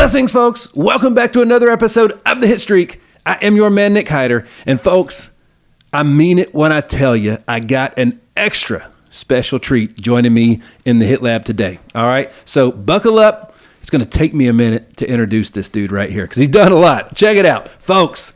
Blessings, folks. Welcome back to another episode of the Hitstreak. I am your man, Nick Hyder. And folks, I mean it when I tell you I got an extra special treat joining me in the Hit Lab today. All right, so buckle up. It's going to take me a minute to introduce this dude right here because he's done a lot. Check it out. Folks,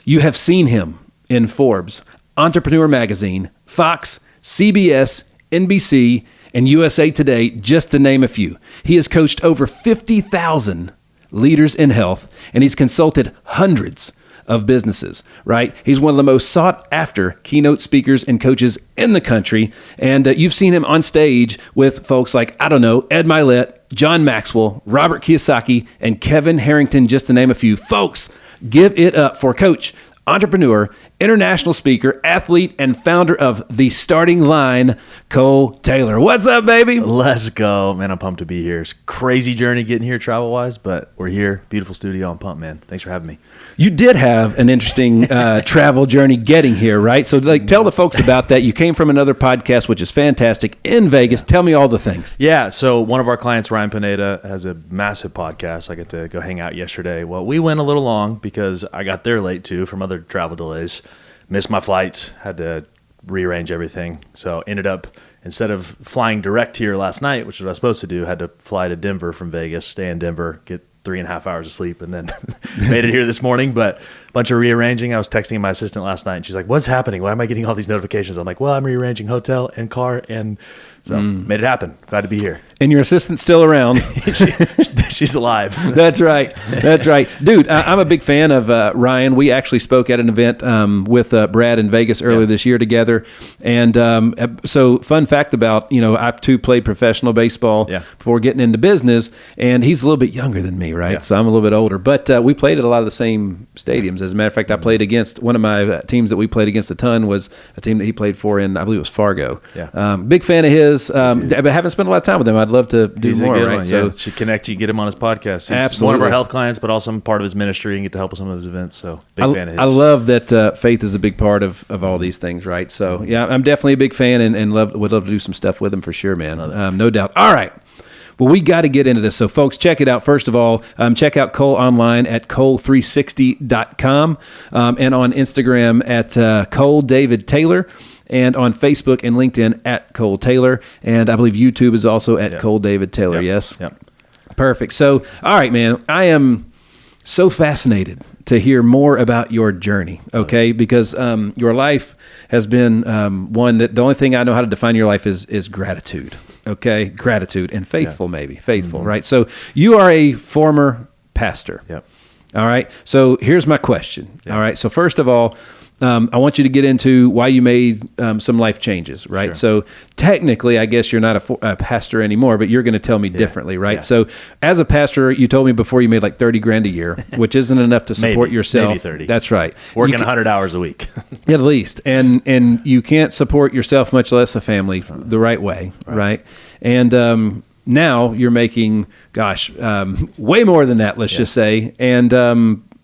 you have seen him in Forbes, Entrepreneur Magazine, Fox, CBS, NBC, and USA Today, just to name a few. He has coached over 50,000 leaders in health, and he's consulted hundreds of businesses, right? He's one of the most sought after keynote speakers and coaches in the country. And you've seen him on stage with folks like, Ed Mylett, John Maxwell, Robert Kiyosaki, and Kevin Harrington, just to name a few. Folks, give it up for coach, entrepreneur, international speaker, athlete, and founder of The Starting Line, Cole Taylor. What's up, baby? Let's go. Man, I'm pumped to be here. It's a crazy journey getting here travel-wise, but we're here. Beautiful studio. I'm pumped, man. Thanks for having me. You did have an interesting travel journey getting here, right? So tell the folks about that. You came from another podcast, which is fantastic, in Vegas. Tell me all the things. Yeah, so one of our clients, Ryan Pineda, has a massive podcast. I got to go hang out yesterday. Well, we went a little long because I got there late, too, from other travel delays. Missed my flights, had to rearrange everything. So ended up, instead of flying direct here last night, which is what I was supposed to do, had to fly to Denver from Vegas, stay in Denver, get 3.5 hours of sleep, and then made it here this morning. But a bunch of rearranging. I was texting my assistant last night, and she's like, what's happening? Why am I getting all these notifications? I'm like, well, I'm rearranging hotel and car, and so made it happen. Glad to be here. And your assistant's still around. She's alive. That's right. That's right. Dude, I'm a big fan of Ryan. We actually spoke at an event with Brad in Vegas earlier this year together. And so fun fact about, I too played professional baseball before getting into business, and he's a little bit younger than me, right? Yeah. So I'm a little bit older. But we played at a lot of the same stadiums. As a matter of fact, I played against, one of my teams that we played against a ton was a team that he played for in, I believe it was Fargo. Yeah. Big fan of his. But I haven't spent a lot of time with him. I'd love to do He's more, a good right? one. So should connect you, get him on his podcast. He's absolutely one of our health clients, but also part of his ministry and get to help with some of his events. So big fan of his. I love that faith is a big part of all these things, right? So yeah, I'm definitely a big fan and would love to do some stuff with him for sure, man. No doubt. All right. Well, we got to get into this. So, folks, check it out. First of all, check out Cole online at cole360.com and on Instagram at Cole David Taylor. And on Facebook and LinkedIn at Cole Taylor. And I believe YouTube is also at Cole David Taylor, yes? Yep. Perfect. So, all right, man, I am so fascinated to hear more about your journey, okay? Because your life has been one that the only thing I know how to define your life is gratitude, okay? Gratitude and faithful, maybe. Faithful, right? So you are a former pastor. Yep. All right? So here's my question, all right? So first of all, I want you to get into why you made some life changes, right? Sure. So technically, I guess you're not a pastor anymore, but you're going to tell me differently, right? Yeah. So as a pastor, you told me before you made like $30,000 a year, which isn't enough to support yourself. Maybe 30. That's right. Working 100 hours a week. At least. And you can't support yourself, much less a family, the right way, right? And now you're making, way more than that, let's just say. And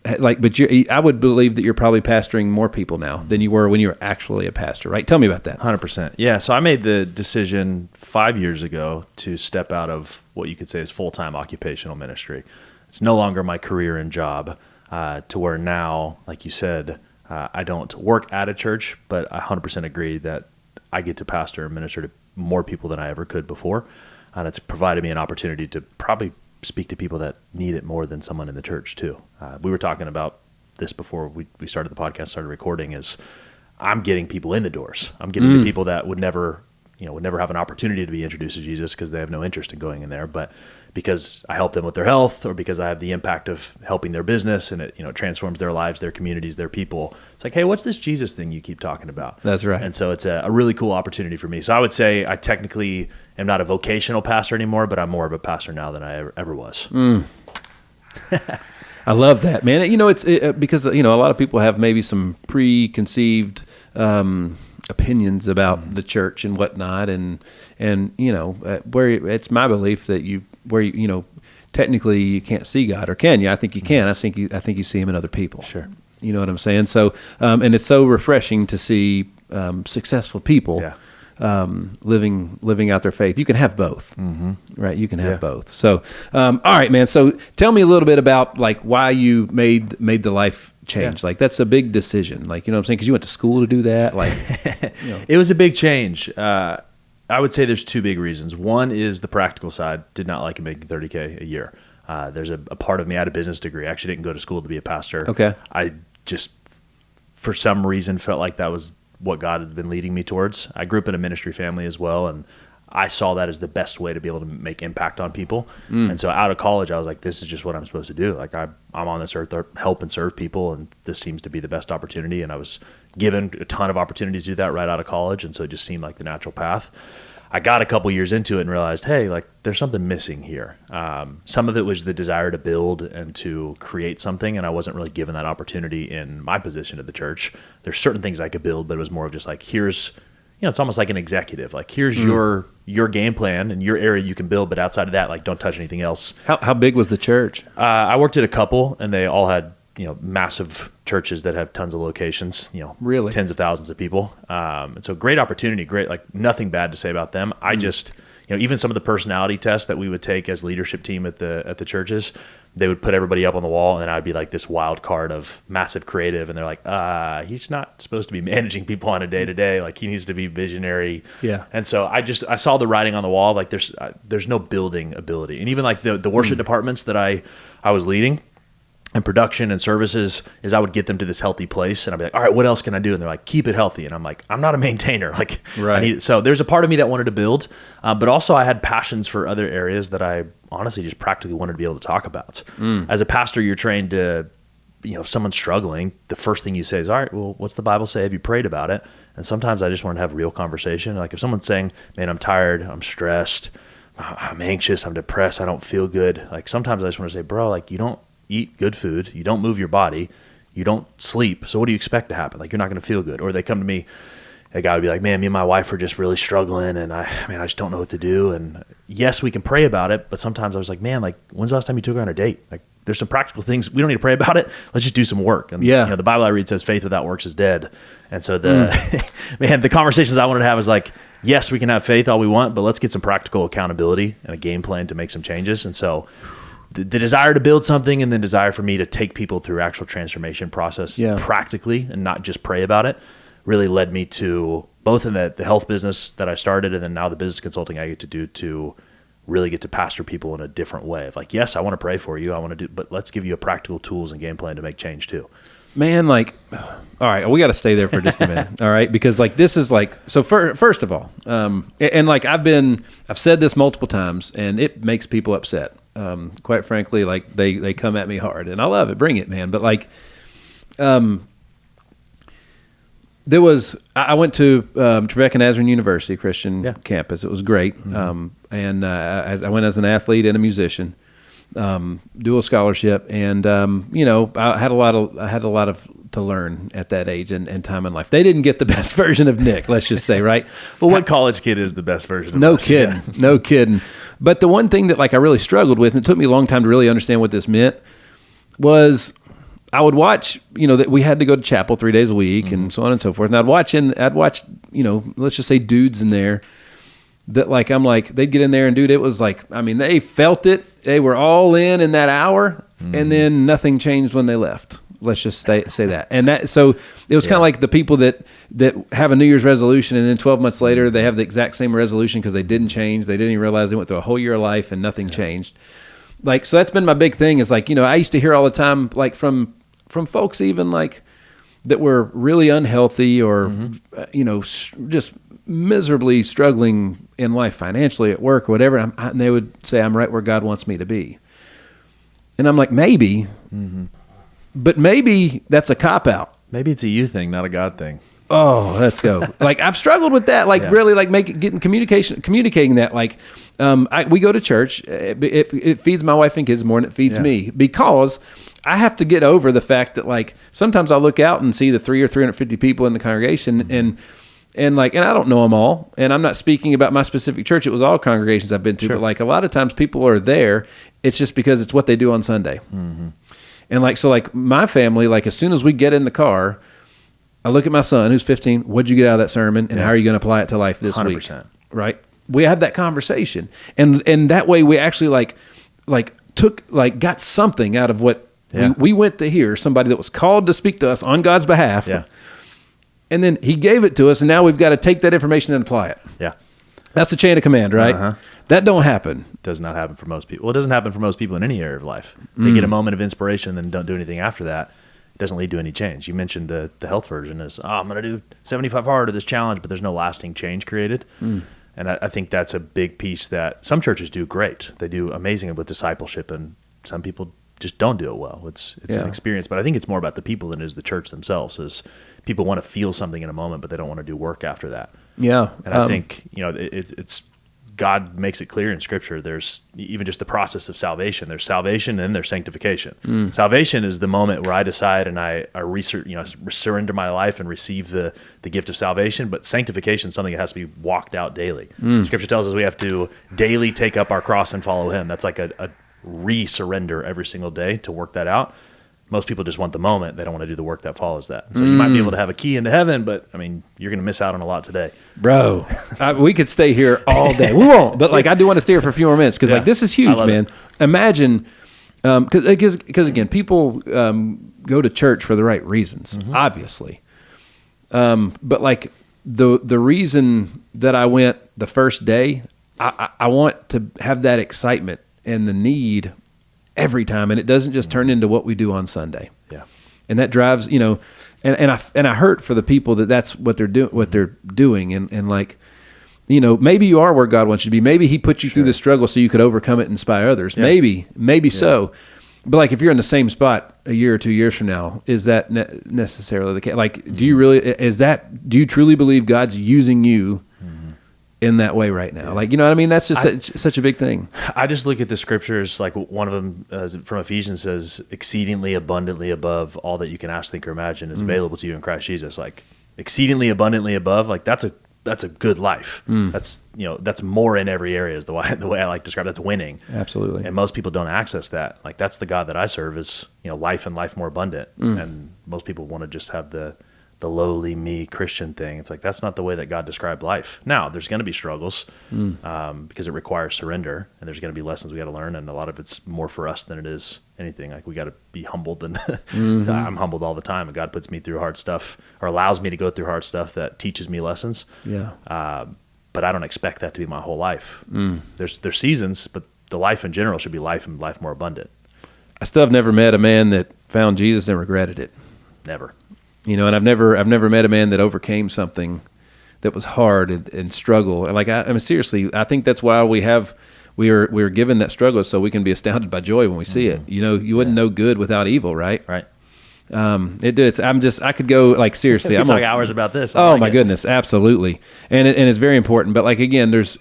I would believe that you're probably pastoring more people now than you were when you were actually a pastor, right? Tell me about that. 100%. Yeah. So I made the decision 5 years ago to step out of what you could say is full-time occupational ministry. It's no longer my career and job to where now, like you said, I don't work at a church, but I 100% agree that I get to pastor and minister to more people than I ever could before. And it's provided me an opportunity to probably speak to people that need it more than someone in the church too. We were talking about this before we started the podcast, started recording, is I'm getting people in the doors. I'm getting to people that would never have an opportunity to be introduced to Jesus because they have no interest in going in there. But because I help them with their health, or because I have the impact of helping their business and it transforms their lives, their communities, their people, it's like, hey, what's this Jesus thing you keep talking about? That's right. And so it's a really cool opportunity for me. So I would say I technically am not a vocational pastor anymore, but I'm more of a pastor now than I ever was. I love that, man. It's because a lot of people have maybe some preconceived opinions about the church and whatnot, and where it's my belief that technically you can't see God, or can you? I think you can. I think you see Him in other people. Sure. You know what I'm saying? So, and it's so refreshing to see successful people living out their faith. You can have both, right? You can have both. So, all right, man. So tell me a little bit about like why you made the life change. Like that's a big decision. Like, you know what I'm saying? Cause you went to school to do that. Like, It was a big change. I would say there's two big reasons. One is the practical side. Did not like making $30K a year. There's a part of me, I had a business degree. I actually didn't go to school to be a pastor. Okay. I just, for some reason, felt like that was what God had been leading me towards. I grew up in a ministry family as well, and I saw that as the best way to be able to make impact on people. And so out of college, I was like, this is just what I'm supposed to do. Like I'm on this earth to help and serve people, and this seems to be the best opportunity. And I was given a ton of opportunities to do that right out of college, and so it just seemed like the natural path. I got a couple years into it and realized, hey, like there's something missing here. Some of it was the desire to build and to create something, and I wasn't really given that opportunity in my position at the church. There's certain things I could build, but it was more of just like, here's, it's almost like an executive. Like here's your game plan and your area you can build, but outside of that, like don't touch anything else. How big was the church? I worked at a couple, and they all had massive churches that have tons of locations, really tens of thousands of people. And so great opportunity, great, like nothing bad to say about them. I just, even some of the personality tests that we would take as leadership team at the churches, they would put everybody up on the wall, and then I'd be like this wild card of massive creative. And they're like, he's not supposed to be managing people on a day to day. Like he needs to be visionary. Yeah. And so I saw the writing on the wall. Like there's no building ability. And even like the worship departments that I was leading, and production and services, is I would get them to this healthy place, and I'd be like, all right, what else can I do? And they're like, keep it healthy. And I'm like, I'm not a maintainer. Like, right. So there's a part of me that wanted to build, but also I had passions for other areas that I honestly just practically wanted to be able to talk about. As a pastor, you're trained to, if someone's struggling, the first thing you say is, all right, well, what's the Bible say? Have you prayed about it? And sometimes I just want to have real conversation. Like if someone's saying, man, I'm tired, I'm stressed, I'm anxious, I'm depressed, I don't feel good. Like sometimes I just want to say, bro, like you don't eat good food, you don't move your body, you don't sleep, so what do you expect to happen? Like you're not going to feel good. Or they come to me, a guy would be like, man, me and my wife are just really struggling, and I just don't know what to do. And yes, we can pray about it, but sometimes I was like, man, like when's the last time you took her on a date? Like there's some practical things, we don't need to pray about it, let's just do some work. And the Bible I read says faith without works is dead. And so the conversations I wanted to have is like, yes, we can have faith all we want, but let's get some practical accountability and a game plan to make some changes. And so the desire to build something, and the desire for me to take people through actual transformation process practically and not just pray about it, really led me to both in the health business that I started, and then now the business consulting I get to do to really get to pastor people in a different way of like, yes, I want to pray for you, I want to do, but let's give you a practical tools and game plan to make change too. Man, like, all right, we got to stay there for just a minute, all right? Because like this is like, so first of all, and like I've said this multiple times, and it makes people upset. Quite frankly, like they come at me hard, and I love it. Bring it, man. But like, I went to Trevecca Nazarene University Christian campus. It was great. And I went as an athlete and a musician, dual scholarship, and I had a lot of to learn at that age and time in life. They didn't get the best version of Nick, let's just say, right? Well, what college kid is the best version of us? No kidding. But the one thing that like I really struggled with, and it took me a long time to really understand what this meant, was I would watch, that we had to go to chapel 3 days a week and so on and so forth. And I'd watch, let's just say dudes in there that like, I'm like, they'd get in there and dude, it was like, they felt it. They were all in that hour, and then nothing changed when they left. Let's just say that. And so it was kind of like the people that have a New Year's resolution, and then 12 months later, they have the exact same resolution because they didn't change. They didn't even realize they went through a whole year of life and nothing changed. Like, so that's been my big thing is like, I used to hear all the time, like from folks even like that were really unhealthy or, just miserably struggling in life financially at work or whatever. And they would say, I'm right where God wants me to be. And I'm like, maybe, but maybe that's a cop-out. Maybe it's a you thing, not a God thing. Oh, let's go. Like I've struggled with that, like really like communicating that. Like we go to church. It feeds my wife and kids more than it feeds me, because I have to get over the fact that like sometimes I'll look out and see the 350 people in the congregation, and I don't know them all, and I'm not speaking about my specific church. It was all congregations I've been to, but like a lot of times people are there. It's just because it's what they do on Sunday. And like, so like my family, like as soon as we get in the car, I look at my son who's 15. What'd you get out of that sermon, and how are you going to apply it to life this 100%. week? Right? We have that conversation, and that way we actually got something out of what we went to hear, somebody that was called to speak to us on God's behalf. Yeah. And then he gave it to us, and now we've got to take that information and apply it. Yeah. That's the chain of command, right? Uh-huh. That don't happen. Does not happen for most people. Well, it doesn't happen for most people in any area of life. They get a moment of inspiration, then don't do anything after that. It doesn't lead to any change. You mentioned the health version is, I'm going to do 75 hard to this challenge, but there's no lasting change created. And I think that's a big piece that some churches do great. They do amazing with discipleship, and some people just don't do it well. It's an experience, but I think it's more about the people than it is the church themselves. Is people want to feel something in a moment, but they don't want to do work after that. Yeah, and I think it's God makes it clear in Scripture. There's even just the process of salvation. There's salvation and there's sanctification. Salvation is the moment where I decide and I surrender my life and receive the gift of salvation. But sanctification is something that has to be walked out daily. Scripture tells us we have to daily take up our cross and follow Him. That's like a re-surrender every single day to work that out. Most people just want the moment. They don't want to do the work that follows that. And so you might be able to have a key into heaven, but I mean, you're going to miss out on a lot today. Bro, we could stay here all day. We won't, but I do want to stay here for a few more minutes because this is huge, man. Imagine, because again, people go to church for the right reasons, obviously. But the reason that I went the first day, I want to have that excitement and the need every time, and it doesn't just turn into what we do on Sunday. Yeah, and that drives, and I hurt for the people that's what they're doing, and maybe you are where God wants you to be. Maybe He put you through the struggle so you could overcome it and inspire others. Yeah. Maybe so. But if you're in the same spot a year or 2 years from now, is that necessarily the case? Do you truly believe God's using you in that way right now? You know what I mean? That's just such a big thing. I just look at the scriptures, one of them from Ephesians says, exceedingly abundantly above all that you can ask, think, or imagine is available to you in Christ Jesus. Exceedingly abundantly above, that's a good life. That's more in every area is the way I like to describe it. That's winning. Absolutely. And most people don't access that. That's the God that I serve is, life and life more abundant. And most people want to just have the lowly me Christian thing. It's that's not the way that God described life. Now, there's going to be struggles because it requires surrender, and there's going to be lessons we got to learn, and a lot of it's more for us than it is anything. We got to be humbled, and I'm humbled all the time, and God puts me through hard stuff or allows me to go through hard stuff that teaches me lessons. Yeah. But I don't expect that to be my whole life. There's seasons, but the life in general should be life and life more abundant. I still have never met a man that found Jesus and regretted it. Never. And I've never met a man that overcame something that was hard and struggle. And seriously, I think that's why we are given that struggle so we can be astounded by joy when we see it. You wouldn't know good without evil, right? Right. I could go seriously. I'm talk hours about this. Oh my goodness, absolutely. And it's very important. But again, there's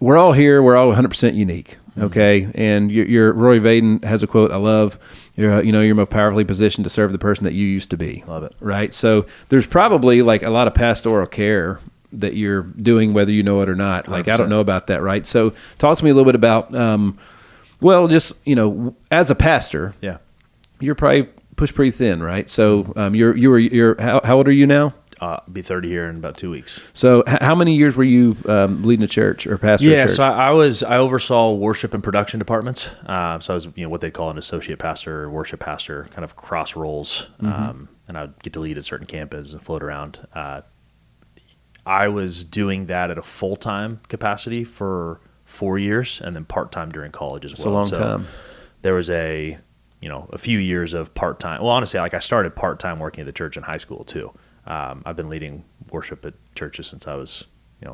we're all here. We're all 100% unique. Okay, and Roy Vaden has a quote I love. You're more powerfully positioned to serve the person that you used to be. Love it. Right. So there's probably a lot of pastoral care that you're doing, whether you know it or not. 100%. I don't know about that. Right. So talk to me a little bit about, as a pastor. Yeah. You're probably pushed pretty thin, right? So how old are you now? Be 30 here in about 2 weeks. So how many years were you leading a church or pastor? Yeah, a church? so I oversaw worship and production departments. So I was what they call an associate pastor or worship pastor, kind of cross roles. And I would get to lead at certain campuses and float around. I was doing that at a full-time capacity for 4 years and then part-time during college as well. It's a long time. There was a few years of part-time. Well, honestly, I started part-time working at the church in high school too. I've been leading worship at churches since I was,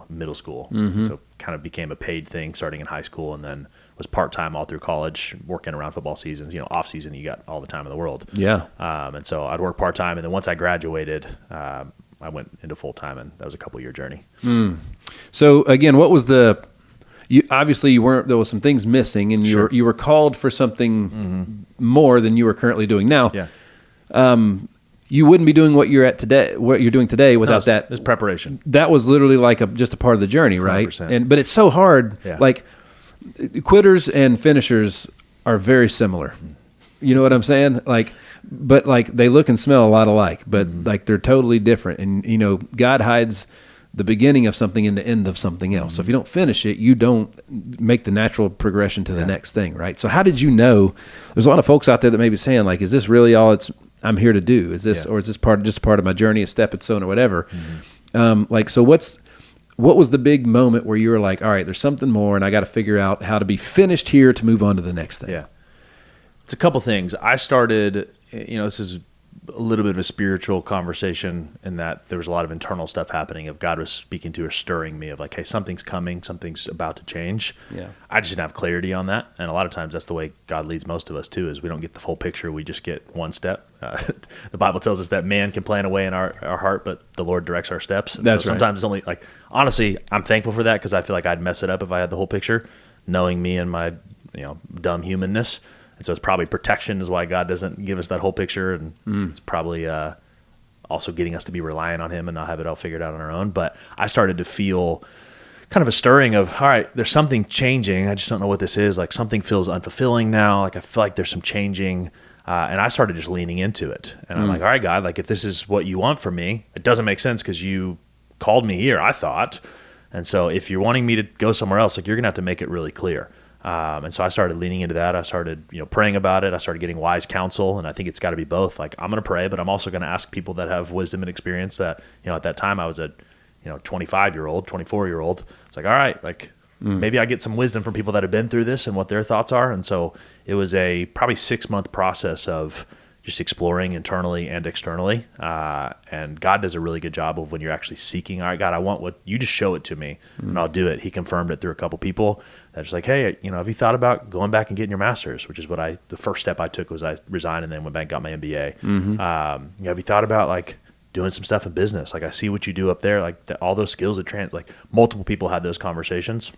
middle school. So kind of became a paid thing starting in high school, and then was part-time all through college, working around football seasons. Off season, you got all the time in the world. Yeah. And so I'd work part-time, and then once I graduated, I went into full-time, and that was a couple-year journey. So again, what was obviously you weren't, there was some things missing, and you were called for something more than you were currently doing now. Yeah. You wouldn't be doing what you're doing today without that. It's preparation. That was literally just a part of the journey, right? 100%. But it's so hard. Yeah. Quitters and finishers are very similar. You know what I'm saying? Like, but like they look and smell a lot alike, but like they're totally different. And, you know, God hides the beginning of something in the end of something else. So if you don't finish it, you don't make the natural progression to the next thing, right? So how did you know? There's a lot of folks out there that may be saying like, is this really all I'm here to do? Is this, or is this just part of my journey, a stepping stone or whatever? Like, so what was the big moment where you were like, all right, there's something more and I got to figure out how to be finished here to move on to the next thing? Yeah. It's a couple things. I started, you know, this is a little bit of a spiritual conversation in that there was a lot of internal stuff happening of God was speaking to or stirring me of like, hey, something's coming, something's about to change. Yeah. I just didn't have clarity on that. And a lot of times that's the way God leads most of us too, is we don't get the full picture. We just get one step. The Bible tells us that man can plan away in our heart, but the Lord directs our steps. And that's so sometimes it's only like, honestly, I'm thankful for that because I feel like I'd mess it up if I had the whole picture, knowing me and my, you know, dumb humanness. And so it's probably protection is why God doesn't give us that whole picture. And it's probably also getting us to be reliant on him and not have it all figured out on our own. But I started to feel kind of a stirring of, all right, there's something changing. I just don't know what this is. Like something feels unfulfilling now. Like I feel like there's some changing. And I started just leaning into it. And I'm like, all right, God, like if this is what you want from me, it doesn't make sense because you called me here, I thought. And so if you're wanting me to go somewhere else, like you're going to have to make it really clear. And so I started leaning into that. I started, you know, praying about it. I started getting wise counsel, and I think it's got to be both. Like I'm going to pray, but I'm also going to ask people that have wisdom and experience. That, you know, at that time I was a, 25-year-old, 24-year-old. It's like, all right, like maybe I get some wisdom from people that have been through this and what their thoughts are. And so it was a probably 6-month process of just exploring internally and externally. And God does a really good job of when you're actually seeking, all right, God, I want what you just show it to me and I'll do it. He confirmed it through a couple people that's like, hey, have you thought about going back and getting your master's, which is what the first step I took was I resigned and then went back and got my MBA. Have you thought about like doing some stuff in business? Like I see what you do up there, like all those skills that like multiple people had those conversations.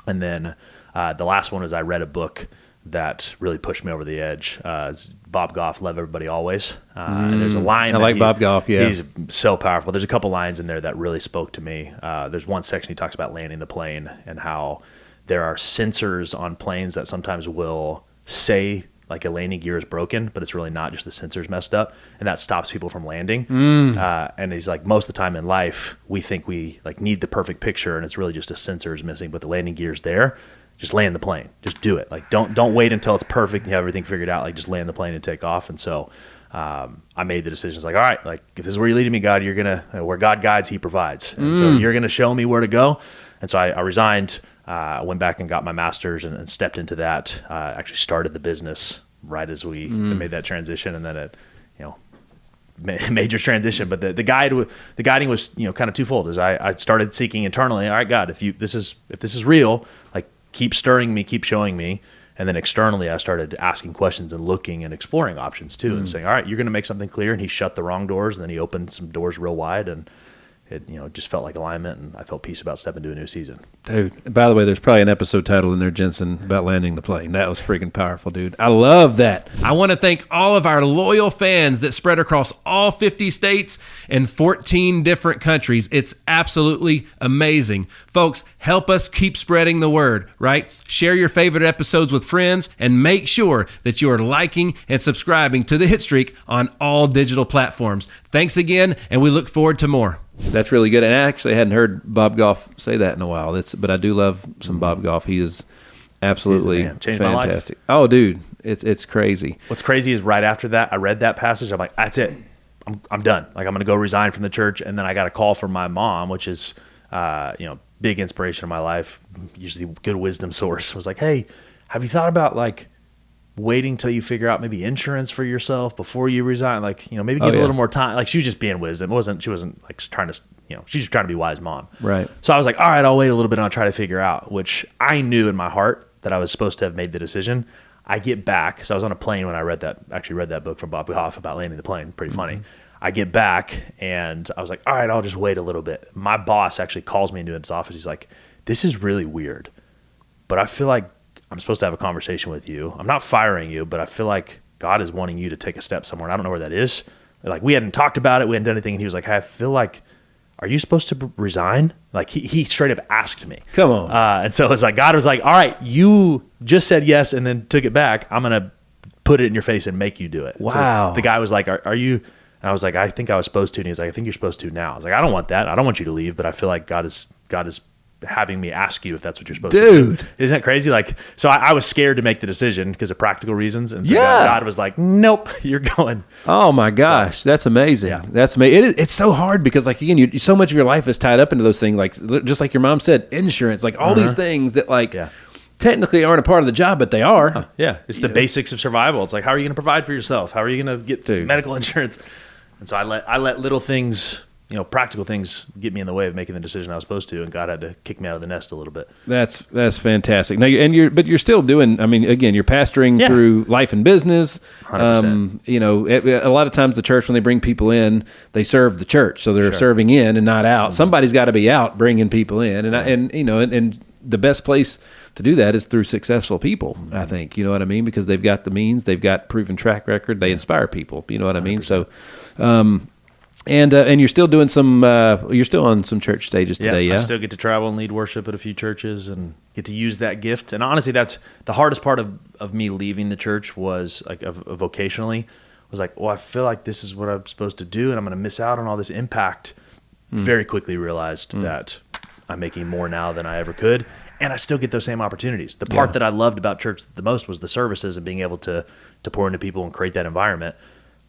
And then the last one is I read a book that really pushed me over the edge. It's Bob Goff, Love Everybody Always. And there's a line. I like Bob Goff, yeah. He's so powerful. There's a couple lines in there that really spoke to me. There's one section he talks about landing the plane and how there are sensors on planes that sometimes will say like a landing gear is broken, but it's really not, just the sensors messed up, and that stops people from landing. And he's like, most of the time in life, we think we like need the perfect picture, and it's really just a sensor is missing, but the landing gear's there. Just land the plane. Just do it. Like don't wait until it's perfect and you have everything figured out. Like just land the plane and take off. And so I made the decision. It's like, all right, like if this is where you're leading me, God, you're gonna where God guides, He provides. And so you're gonna show me where to go. And so I resigned. I went back and got my master's and stepped into that. Actually started the business right as we made that transition, and then it, major transition. But the guiding was kind of twofold. As I started seeking internally. All right, God, if this is real, like keep stirring me, keep showing me. And then externally, I started asking questions and looking and exploring options too, and saying, all right, you're going to make something clear. And He shut the wrong doors, and then He opened some doors real wide, and it just felt like alignment, and I felt peace about stepping into a new season. Dude, by the way, there's probably an episode title in there, Jensen, about landing the plane. That was freaking powerful, dude. I love that. I want to thank all of our loyal fans that spread across all 50 states and 14 different countries. It's absolutely amazing. Folks, help us keep spreading the word, right? Share your favorite episodes with friends, and make sure that you are liking and subscribing to the Hitstreak on all digital platforms. Thanks again, and we look forward to more. That's really good. And I actually hadn't heard Bob Goff say that in a while. But I do love some Bob Goff. He is absolutely fantastic. Oh, dude, it's crazy. What's crazy is right after that, I read that passage. I'm like, that's it. I'm done. Like I'm going to go resign from the church. And then I got a call from my mom, which is, big inspiration in my life. Usually good wisdom source. Was like, hey, have you thought about like waiting till you figure out maybe insurance for yourself before you resign? Like, maybe give a little more time. Like she was just being wisdom. She wasn't like trying to, she's just trying to be wise mom. Right. So I was like, all right, I'll wait a little bit and I'll try to figure out, which I knew in my heart that I was supposed to have made the decision. I get back. So I was on a plane when I read that book from Bob Goff about landing the plane. Pretty funny. I get back and I was like, all right, I'll just wait a little bit. My boss actually calls me into his office. He's like, this is really weird, but I feel like I'm supposed to have a conversation with you. I'm not firing you, but I feel like God is wanting you to take a step somewhere. And I don't know where that is. Like we hadn't talked about it. We hadn't done anything. And he was like, hey, I feel like, are you supposed to resign? Like he straight up asked me. Come on. And so it's like, God was like, all right, you just said yes and then took it back. I'm going to put it in your face and make you do it. Wow. So the guy was like, are you, and I was like, I think I was supposed to. And he was like, I think you're supposed to now. I was like, I don't want that. I don't want you to leave, but I feel like God is having me ask you if that's what you're supposed to do. Isn't that crazy? Like, so I was scared to make the decision because of practical reasons. And so God was like, nope, you're going. Oh my gosh. That's amazing. Yeah. That's amazing. It's so hard because like, again, so much of your life is tied up into those things. Like, just like your mom said, insurance, like all these things that like technically aren't a part of the job, but they are. Yeah. It's the basics of survival. It's like, how are you going to provide for yourself? How are you going to get medical insurance? And so I let little things, practical things get me in the way of making the decision I was supposed to, and God had to kick me out of the nest a little bit. That's fantastic. Now, you're still doing. I mean, again, you're pastoring through life and business. 100%. A lot of times the church, when they bring people in, they serve the church, so they're serving in and not out. Mm-hmm. Somebody's got to be out bringing people in, and the best place to do that is through successful people. Mm-hmm. I think you know what I mean, because they've got the means, they've got proven track record, they inspire people. You know what I mean? 100%. So. And you're still doing you're still on some church stages today, yeah? I still get to travel and lead worship at a few churches and get to use that gift. And honestly, that's the hardest part of me leaving the church was like vocationally was like, well, I feel like this is what I'm supposed to do and I'm going to miss out on all this impact. Very quickly realized that I'm making more now than I ever could. And I still get those same opportunities. The part that I loved about church the most was the services and being able to pour into people and create that environment.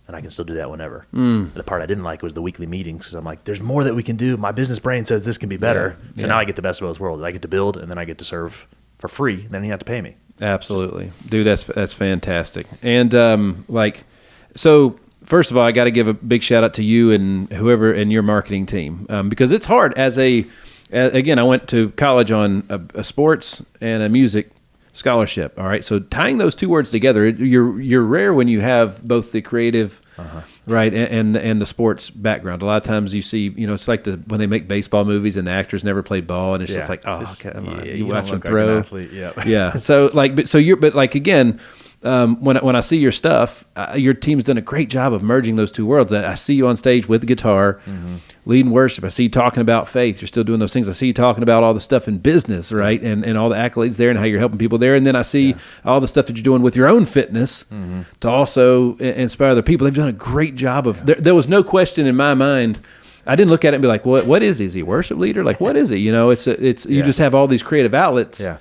And I can still do that whenever. The part I didn't like was the weekly meetings because I'm like, there's more that we can do. My business brain says this can be better. So now I get the best of both worlds. I get to build and then I get to serve for free. Then you have to pay me. Absolutely. Dude, that's fantastic. And so first of all, I got to give a big shout out to you and whoever in your marketing team because it's hard again, I went to college on a sports and a music scholarship. All right. So tying those two words together, you're rare when you have both the creative, right, and the sports background. A lot of times you see, it's like when they make baseball movies and the actors never played ball, and it's just like, come on, you watch them throw. Like yeah. So again. When I see your stuff, your team's done a great job of merging those two worlds. I see you on stage with the guitar, leading worship. I see you talking about faith. You're still doing those things. I see you talking about all the stuff in business, right? And all the accolades there and how you're helping people there. And then I see all the stuff that you're doing with your own fitness to also inspire other people. They've done a great job of. There was no question in my mind. I didn't look at it and be like, what is he? Is he a worship leader? Like, what is he? It's you just have all these creative outlets. Yeah.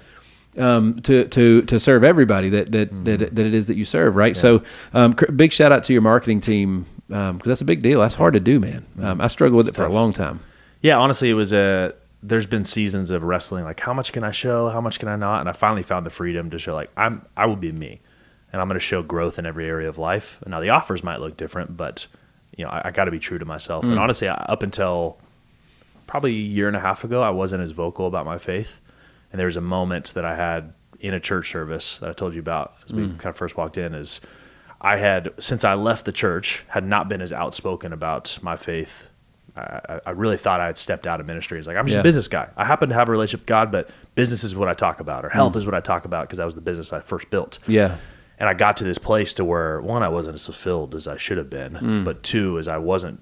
To serve everybody that it is that you serve, right? So big shout out to your marketing team because that's a big deal. That's hard to do, man. I struggled with it for a long time. Yeah, honestly, it was there's been seasons of wrestling, like how much can I show, how much can I not, and I finally found the freedom to show like I will be me, and I'm going to show growth in every area of life. Now the offers might look different, but I got to be true to myself. And honestly, up until probably a year and a half ago, I wasn't as vocal about my faith. And there was a moment that I had in a church service that I told you about as we kind of first walked in is I had, since I left the church, had not been as outspoken about my faith. I really thought I had stepped out of ministry. It's like, I'm just a business guy. I happen to have a relationship with God, but business is what I talk about, or health is what I talk about because that was the business I first built. Yeah. And I got to this place to where, one, I wasn't as fulfilled as I should have been, but two, is I wasn't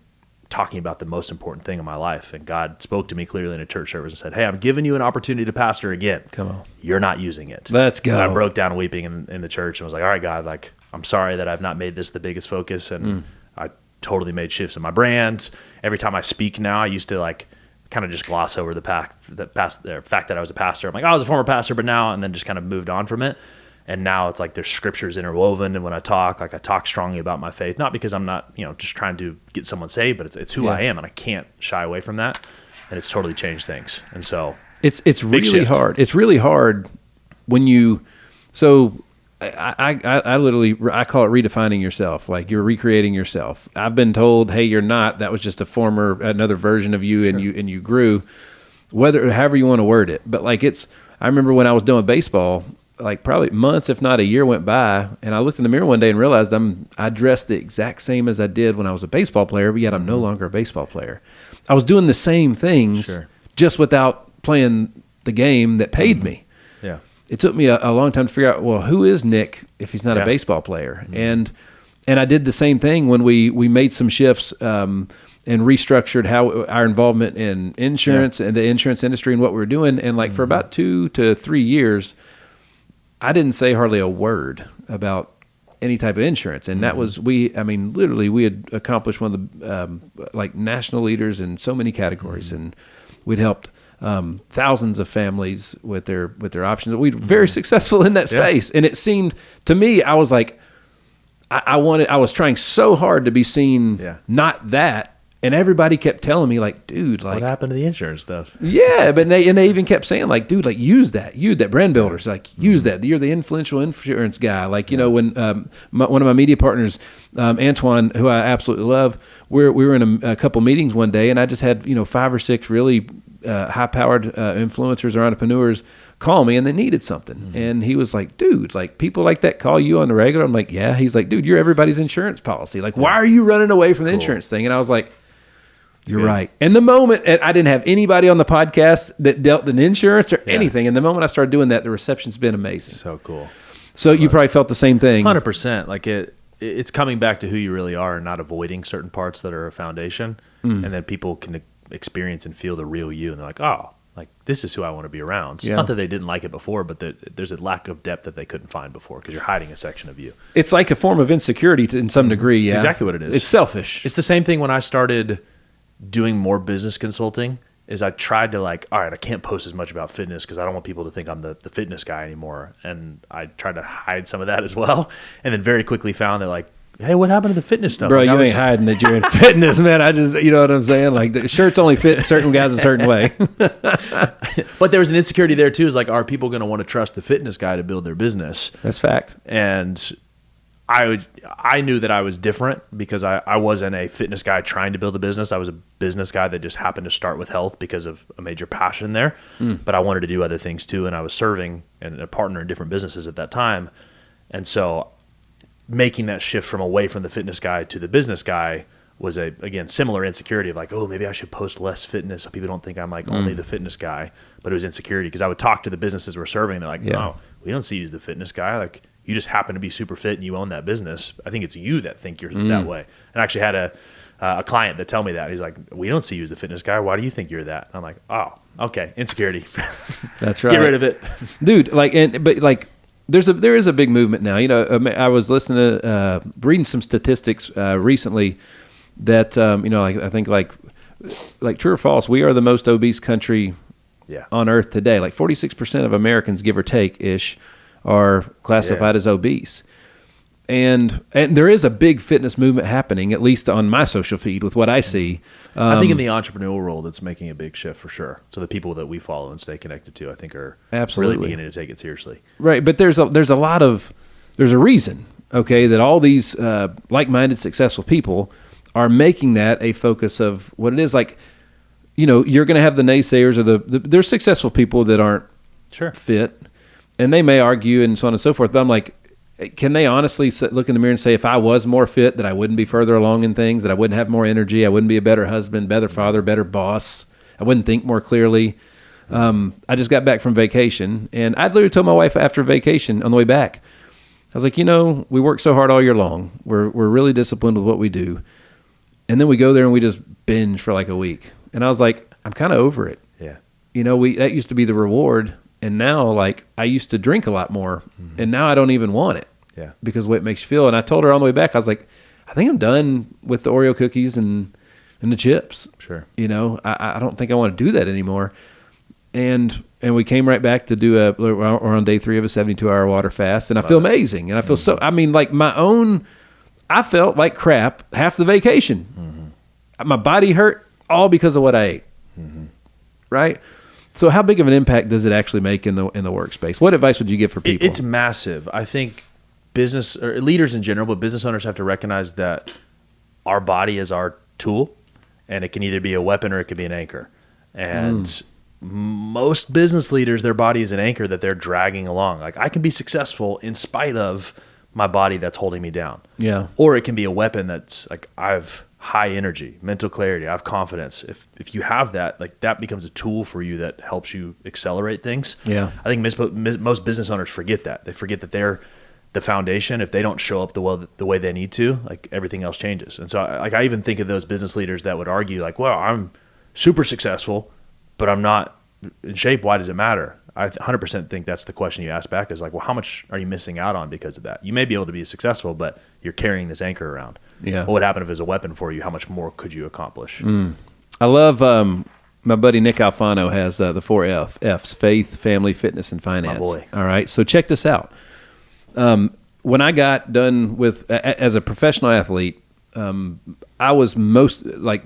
talking about the most important thing in my life. And God spoke to me clearly in a church service and said, hey, I'm giving you an opportunity to pastor again. Come on. You're not using it. Let's go. And I broke down weeping in the church and was like, all right, God, like, I'm sorry that I've not made this the biggest focus. And I totally made shifts in my brand. Every time I speak now, I used to like kind of just gloss over the fact that I was a pastor. I'm like, I was a former pastor, but now, and then just kind of moved on from it. And now it's like there's scriptures interwoven, and when I talk strongly about my faith, not because I'm not, just trying to get someone saved, but it's who I am, and I can't shy away from that. And it's totally changed things. And so it's really hard. It's really hard when you. So I literally call it redefining yourself. Like you're recreating yourself. I've been told, hey, you're not. That was just another version of you, and you grew. However you want to word it, but like I remember when I was doing baseball. Like probably months, if not a year went by, and I looked in the mirror one day and realized I dressed the exact same as I did when I was a baseball player, but yet I'm no longer a baseball player. I was doing the same things, just without playing the game that paid me. Yeah. It took me a long time to figure out, well, who is Nick if he's not a baseball player? And I did the same thing when we made some shifts and restructured how our involvement in insurance and the insurance industry and what we were doing. And like for about 2 to 3 years, I didn't say hardly a word about any type of insurance. And that was, literally we had accomplished one of the like national leaders in so many categories, and we'd helped thousands of families with their options. We were very successful in that space. And it seemed to me, I was like, I was trying so hard to be seen, not that. And everybody kept telling me, like, dude, like, what happened to the insurance stuff? Yeah, but they even kept saying, like, dude, like, use that brand builders, like, use that. You're the influential insurance guy. Like, you know, when one of my media partners, Antoine, who I absolutely love, we were in a couple meetings one day, and I just had 5 or 6 really high-powered influencers or entrepreneurs call me, and they needed something. And he was like, dude, like, people like that call you on the regular? I'm like, yeah. He's like, dude, you're everybody's insurance policy. Like, why are you running away from the insurance thing? And I was like, you're right. And the moment, and I didn't have anybody on the podcast that dealt in insurance or anything. And the moment I started doing that, the reception's been amazing. So cool. So you probably felt the same thing. 100%. Like it's coming back to who you really are and not avoiding certain parts that are a foundation. And then people can experience and feel the real you. And they're like, oh, like this is who I want to be around. So it's not that they didn't like it before, but there's a lack of depth that they couldn't find before because you're hiding a section of you. It's like a form of insecurity in some degree. It's exactly what it is. It's selfish. It's the same thing when I started doing more business consulting. Is I tried to like, all right, I can't post as much about fitness because I don't want people to think I'm the fitness guy anymore. And I tried to hide some of that as well. And then very quickly found that like, hey, what happened to the fitness stuff? Bro, like, you ain't hiding that you're in fitness, man. I just, you know what I'm saying? Like the shirts only fit certain guys a certain way. But there was an insecurity there too. Is like, are people going to want to trust the fitness guy to build their business? That's fact. And I knew that I was different because I wasn't a fitness guy trying to build a business. I was a business guy that just happened to start with health because of a major passion there. But I wanted to do other things too. And I was serving and a partner in different businesses at that time. And so making that shift from away from the fitness guy to the business guy was again, similar insecurity of like, oh, maybe I should post less fitness so people don't think I'm like only the fitness guy. But it was insecurity because I would talk to the businesses we're serving. They're like, no, we don't see you as the fitness guy. Like, you just happen to be super fit and you own that business. I think it's you that think you're that way. And I actually had a client that tell me that. He's like, we don't see you as the fitness guy. Why do you think you're that? And I'm like, oh, okay, insecurity. That's right. Get rid of it. Dude, there is a big movement now. You know, I was listening to, reading some statistics recently that, I think like true or false, we are the most obese country on earth today. Like 46% of Americans, give or take-ish, are classified as obese. And there is a big fitness movement happening, at least on my social feed with what I see. I think in the entrepreneurial world, it's making a big shift for sure. So the people that we follow and stay connected to, I think are really beginning to take it seriously. Right. But there's a reason, okay, that all these like-minded, successful people are making that a focus of what it is. Like, you know, you're going to have the naysayers or there's successful people that aren't fit. And they may argue and so on and so forth, but I'm like, can they honestly look in the mirror and say, if I was more fit, that I wouldn't be further along in things, that I wouldn't have more energy, I wouldn't be a better husband, better father, better boss, I wouldn't think more clearly. I just got back from vacation, and I literally told my wife after vacation on the way back, I was like, we work so hard all year long. We're really disciplined with what we do. And then we go there and we just binge for like a week. And I was like, I'm kind of over it. Yeah. That used to be the reward. And now, like, I used to drink a lot more, and now I don't even want it because of the way it makes you feel. And I told her on the way back, I was like, I think I'm done with the Oreo cookies and the chips. Sure. I don't think I want to do that anymore. And we came right back to we're on day 3 of a 72-hour water fast, and I feel amazing. And I feel I felt like crap half the vacation. My body hurt all because of what I ate. Right? So how big of an impact does it actually make in the workspace? What advice would you give for people? It's massive. I think business or leaders in general, but business owners have to recognize that our body is our tool, and it can either be a weapon or it can be an anchor. And most business leaders, their body is an anchor that they're dragging along. Like, I can be successful in spite of my body that's holding me down. Yeah. Or it can be a weapon that's like, I've high energy, mental clarity, I have confidence. If you have that, like, that becomes a tool for you that helps you accelerate things. Yeah. I think most business owners forget that. They forget that they're the foundation. If they don't show up the way they need to, like, everything else changes. And so I even think of those business leaders that would argue like, well, I'm super successful, but I'm not in shape. Why does it matter? I 100% think that's the question you ask back is like, well, how much are you missing out on because of that? You may be able to be successful, but you're carrying this anchor around. Yeah. What would happen if it was a weapon for you? How much more could you accomplish? I love my buddy Nick Alfano has the 4 F's: faith, family, fitness, and finance. That's my boy. All right, so check this out. When I got done with as a professional athlete, I was most like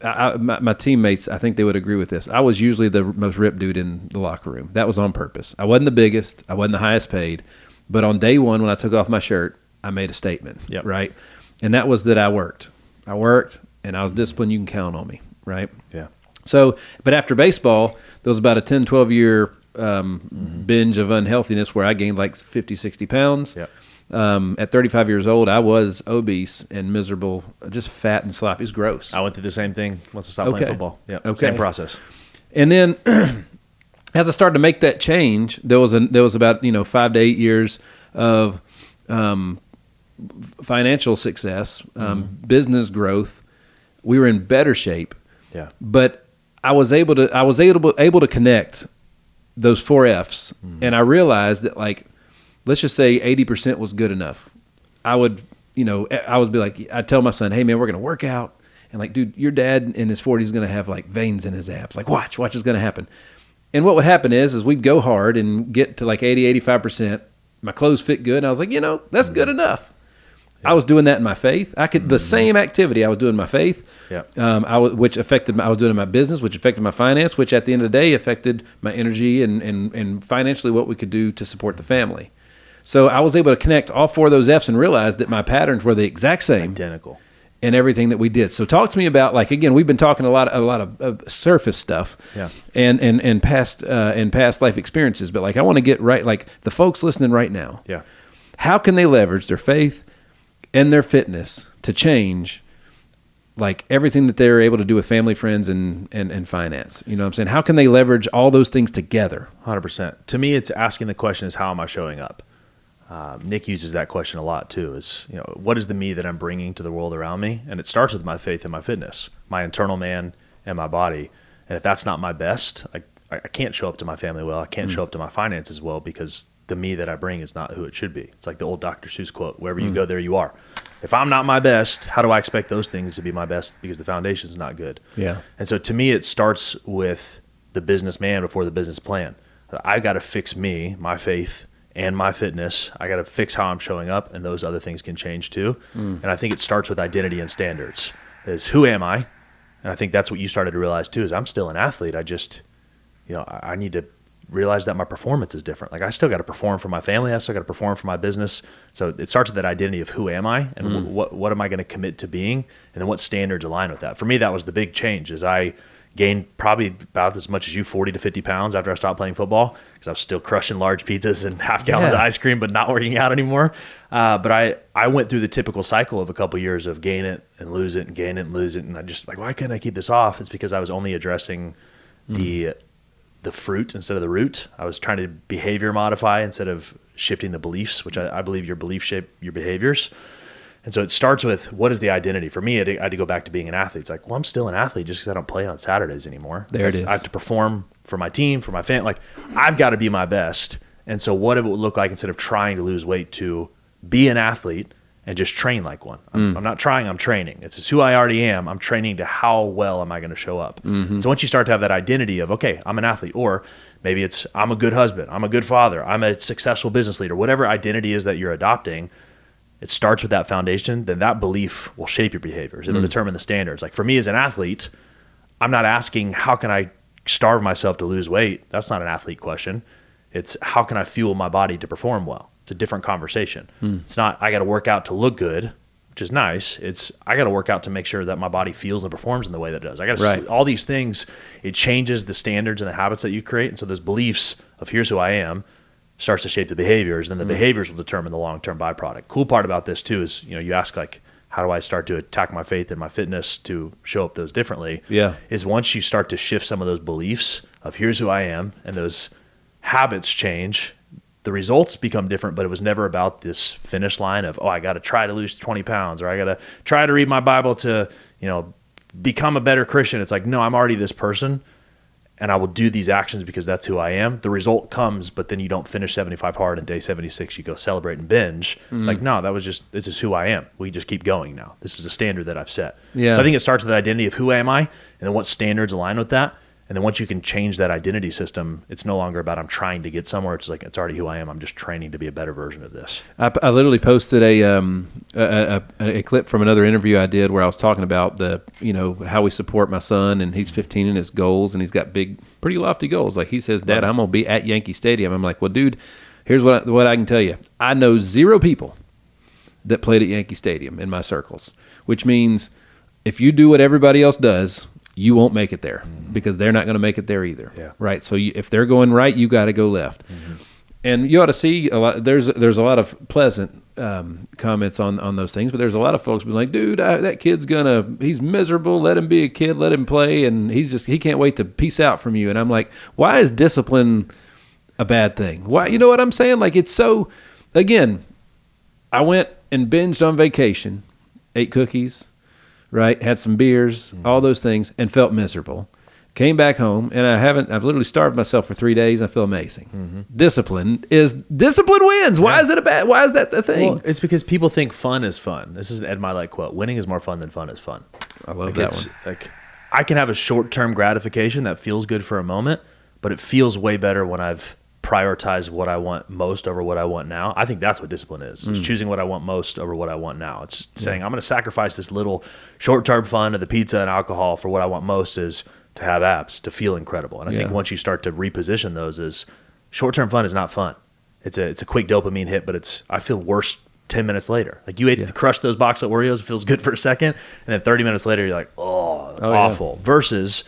my teammates. I think they would agree with this. I was usually the most ripped dude in the locker room. That was on purpose. I wasn't the biggest. I wasn't the highest paid. But on day one, when I took off my shirt, I made a statement. Yep. Right, and that was that I worked. And I was disciplined. You can count on me, right? Yeah. So, but after baseball, there was about a 10, 12-year binge of unhealthiness where I gained like 50, 60 pounds. Yep. At 35 years old, I was obese and miserable, just fat and sloppy. It was gross. I went through the same thing once I stopped playing football. Yeah. Okay. Same process. And then as I started to make that change, there was about 5 to 8 years of financial success, business growth. We were in better shape. Yeah. But I was able to connect those 4 F's, and I realized that, like, let's just say 80% was good enough. I would be like, I'd tell my son, hey man, we're gonna work out, and like, dude, your dad in his 40s is gonna have like veins in his abs. Like, watch is gonna happen. And what would happen is we'd go hard and get to like 80, 85%. My clothes fit good, and I was like, that's good enough. I was doing that in my faith. The same activity I was doing in my faith. Yeah. I was doing in my business, which affected my finance, which at the end of the day affected my energy and financially what we could do to support the family. So I was able to connect all 4 of those F's and realize that my patterns were the exact same, Identical, in everything that we did. So talk to me about, like, again, we've been talking a lot of surface stuff, yeah, and past life experiences, but like I want to get right, like the folks listening right now. Yeah. How can they leverage their faith and their fitness to change, like, everything that they're able to do with family, friends, and finance? You know what I'm saying? How can they leverage all those things together? 100%. To me, it's asking the question is, how am I showing up? Nick uses that question a lot too, is, what is the me that I'm bringing to the world around me? And it starts with my faith and my fitness, my internal man and my body. And if that's not my best, I can't show up to my family well. I can't show up to my finances well, because the me that I bring is not who it should be. It's like the old Dr. Seuss quote, wherever you go, there you are. If I'm not my best, how do I expect those things to be my best? Because the foundation is not good. Yeah. And so to me, it starts with the businessman before the business plan. I got to fix me, my faith, and my fitness. I got to fix how I'm showing up, and those other things can change too. And I think it starts with identity and standards. Is who am I? And I think that's what you started to realize too, is I'm still an athlete. I just, I need to realize that my performance is different. Like, I still got to perform for my family. I still got to perform for my business. So it starts with that identity of who am I, and what am I going to commit to being, and then what standards align with that. For me, that was the big change, is I gained probably about as much as you, 40 to 50 pounds after I stopped playing football, because I was still crushing large pizzas and half gallons of ice cream, but not working out anymore. But I went through the typical cycle of a couple years of gain it and lose it and gain it and lose it. And I just like, why couldn't I keep this off? It's because I was only addressing the fruit instead of the root. I was trying to behavior modify instead of shifting the beliefs, which I believe your beliefs shape your behaviors. And so it starts with, what is the identity? For me, I had to go back to being an athlete. It's like, well, I'm still an athlete just because I don't play on Saturdays anymore. There it is. I have to perform for my team, for my family. Like, I've got to be my best. And so what it would look like, instead of trying to lose weight, to be an athlete and just train like one. I'm not trying, I'm training. It's just who I already am. I'm training to how well am I going to show up. So once you start to have that identity of, okay, I'm an athlete, or maybe it's, I'm a good husband, I'm a good father, I'm a successful business leader, whatever identity is that you're adopting, it starts with that foundation, then that belief will shape your behaviors. It'll determine the standards. Like, for me as an athlete, I'm not asking, how can I starve myself to lose weight? That's not an athlete question. It's, how can I fuel my body to perform well? It's a different conversation. It's not, I got to work out to look good, which is nice. It's, I got to work out to make sure that my body feels and performs in the way that it does. I got to all these things. It changes the standards and the habits that you create. And so those beliefs of, here's who I am, starts to shape the behaviors, and then the behaviors will determine the long-term byproduct. Cool part about this too is, you ask, like, how do I start to attack my faith and my fitness to show up those differently? Yeah. Is once you start to shift some of those beliefs of, here's who I am, and those habits change, the results become different, but it was never about this finish line of, I got to try to lose 20 pounds, or I got to try to read my Bible to, become a better Christian. It's like, no, I'm already this person. and I will do these actions because that's who I am. The result comes, but then you don't finish 75 hard, and day 76 you go celebrate and binge. It's like, no, this is who I am. We just keep going now. This is a standard that I've set. Yeah. So I think it starts with that identity of who am I, and then what standards align with that. And then once you can change that identity system, it's no longer about I'm trying to get somewhere. It's like, it's already who I am. I'm just training to be a better version of this. I literally posted a clip from another interview I did where I was talking about how we support my son, and he's 15 and his goals, and he's got big, pretty lofty goals. Like he says, Dad, I'm going to be at Yankee Stadium. I'm like, well, dude, here's what I can tell you. I know 0 people that played at Yankee Stadium in my circles, which means if you do what everybody else does, you won't make it there because they're not going to make it there either. Yeah. Right. So if they're going right, you got to go left. And you ought to see a lot. There's a lot of pleasant comments on those things, but there's a lot of folks being like, dude, that kid's he's miserable. Let him be a kid. Let him play. And he can't wait to peace out from you. And I'm like, why is discipline a bad thing? Why? You know what I'm saying? Like, it's so, again, I went and binged on vacation, ate cookies, right? Had some beers, all those things, and felt miserable. Came back home, and I've literally starved myself for 3 days. I feel amazing. Discipline wins. Why is that the thing? Well, it's because people think fun is fun. This is an Ed Mylett quote. Winning is more fun than fun is fun. I love that one. Like, I can have a short-term gratification that feels good for a moment, but it feels way better when I've prioritized what I want most over what I want now. I think that's what discipline is. It's choosing what I want most over what I want now. It's saying I'm going to sacrifice this little short-term fun of the pizza and alcohol for what I want most is to have abs, to feel incredible. And I think once you start to reposition those as short-term fun is not fun. It's a quick dopamine hit, but I feel worse 10 minutes later. Like you crushed those box of Oreos, it feels good for a second, and then 30 minutes later you're like, awful. Yeah. Versus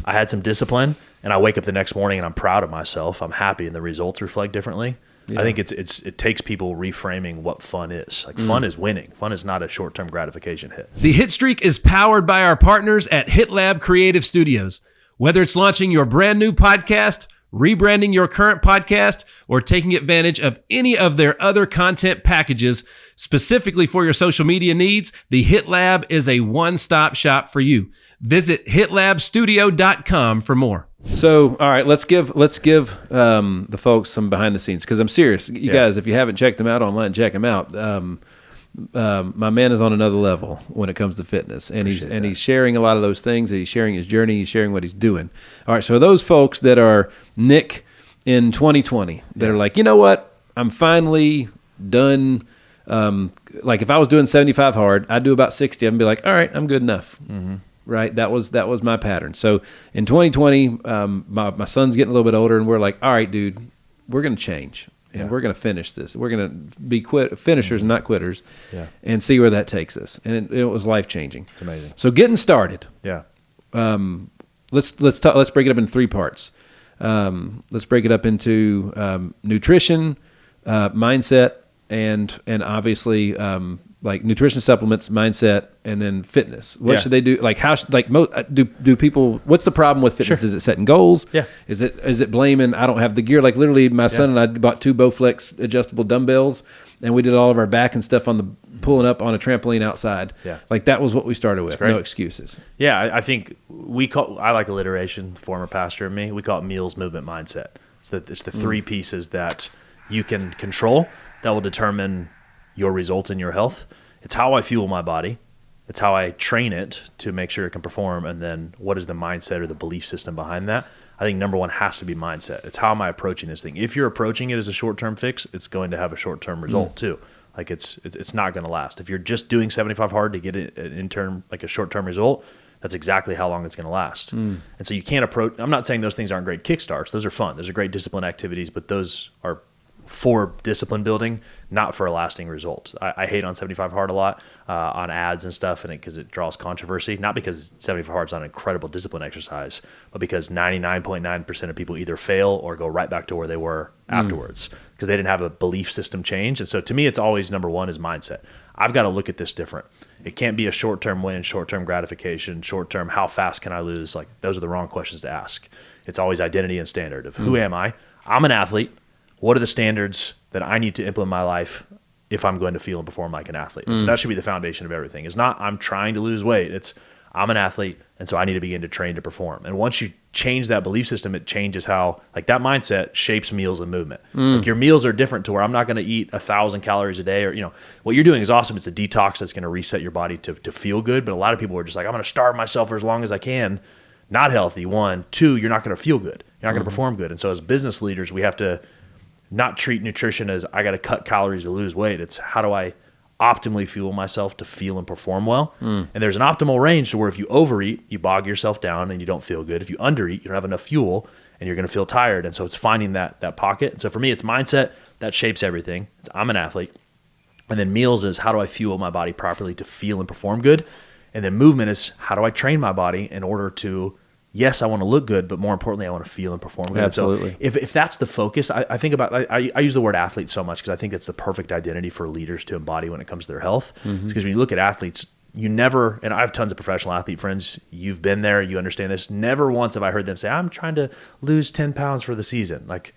I had some discipline, and I wake up the next morning and I'm proud of myself. I'm happy, and the results reflect differently. Yeah. I think it takes people reframing what fun is. Like fun is winning. Fun is not a short-term gratification hit. The Hitstreak is powered by our partners at HitLab Creative Studios. Whether it's launching your brand new podcast, rebranding your current podcast, or taking advantage of any of their other content packages specifically for your social media needs, the HitLab is a one-stop shop for you. Visit hitlabstudio.com for more. So, all right, let's give the folks some behind the scenes, because I'm serious. You guys, if you haven't checked them out online, check them out. My man is on another level when it comes to fitness, and he's sharing a lot of those things. He's sharing his journey. He's sharing what he's doing. All right, so those folks that are Nick in 2020 that are like, you know what, I'm finally done. Like if I was doing 75 hard, I'd do about 60. I'd be like, all right, I'm good enough. Right? That was my pattern. So in 2020, my son's getting a little bit older, and we're like, all right, dude, we're going to change, and we're going to finish this. We're going to be finishers, not quitters, and see where that takes us. And it was life changing. It's amazing. So getting started. Yeah. Let's break it up into 3 parts. Let's break it up into nutrition, mindset, and obviously like nutrition supplements, mindset, and then fitness. What should they do? Like do people? What's the problem with fitness? Is it setting goals? Yeah. Is it blaming I don't have the gear? Like literally, my son and I bought 2 Bowflex adjustable dumbbells, and we did all of our back and stuff on the pulling up on a trampoline outside. Yeah. Like that was what we started with. No excuses. Yeah, I think I like alliteration. Former pastor and me, we call it meals, movement, mindset. It's the 3 pieces that you can control that will determine your results in your health. It's how I fuel my body. It's how I train it to make sure it can perform. And then what is the mindset or the belief system behind that? I think number 1 has to be mindset. It's how am I approaching this thing? If you're approaching it as a short-term fix, it's going to have a short-term result too. Like it's not going to last. If you're just doing 75 hard to get a short-term result, that's exactly how long it's going to last. And so you can't approach, I'm not saying those things aren't great kickstarts. Those are fun. Those are great discipline activities, but those are for discipline building, not for a lasting result. I hate on 75 hard a lot on ads and stuff, and because it draws controversy, not because 75 hard is not an incredible discipline exercise, but because 99.9% of people either fail or go right back to where they were afterwards because they didn't have a belief system change. And so to me, it's always number 1 is mindset. I've got to look at this different. It can't be a short-term win, short-term gratification, short-term how fast can I lose? Like those are the wrong questions to ask. It's always identity and standard of who am I? I'm an athlete. What are the standards that I need to implement in my life if I'm going to feel and perform like an athlete? And so that should be the foundation of everything. It's not I'm trying to lose weight. It's I'm an athlete, and so I need to begin to train to perform. And once you change that belief system, it changes how, like, that mindset shapes meals and movement. Like, your meals are different to where I'm not going to eat 1,000 calories a day, or, what you're doing is awesome. It's a detox that's going to reset your body to feel good. But a lot of people are just like, I'm going to starve myself for as long as I can. Not healthy, one. Two, you're not going to feel good. You're not going to perform good. And so as business leaders, we have to not treat nutrition as I got to cut calories to lose weight. It's how do I optimally fuel myself to feel and perform well. And there's an optimal range to where if you overeat, you bog yourself down and you don't feel good. If you undereat, you don't have enough fuel and you're going to feel tired. And so it's finding that pocket. And so for me, it's mindset that shapes everything. I'm an athlete. And then meals is how do I fuel my body properly to feel and perform good. And then movement is how do I train my body in order to, yes, I want to look good, but more importantly, I want to feel and perform good. Absolutely. So if that's the focus, I think about, I use the word athlete so much because I think it's the perfect identity for leaders to embody when it comes to their health. Because when you look at athletes, you never, and I have tons of professional athlete friends, you've been there, you understand this. Never once have I heard them say, I'm trying to lose 10 pounds for the season. Like,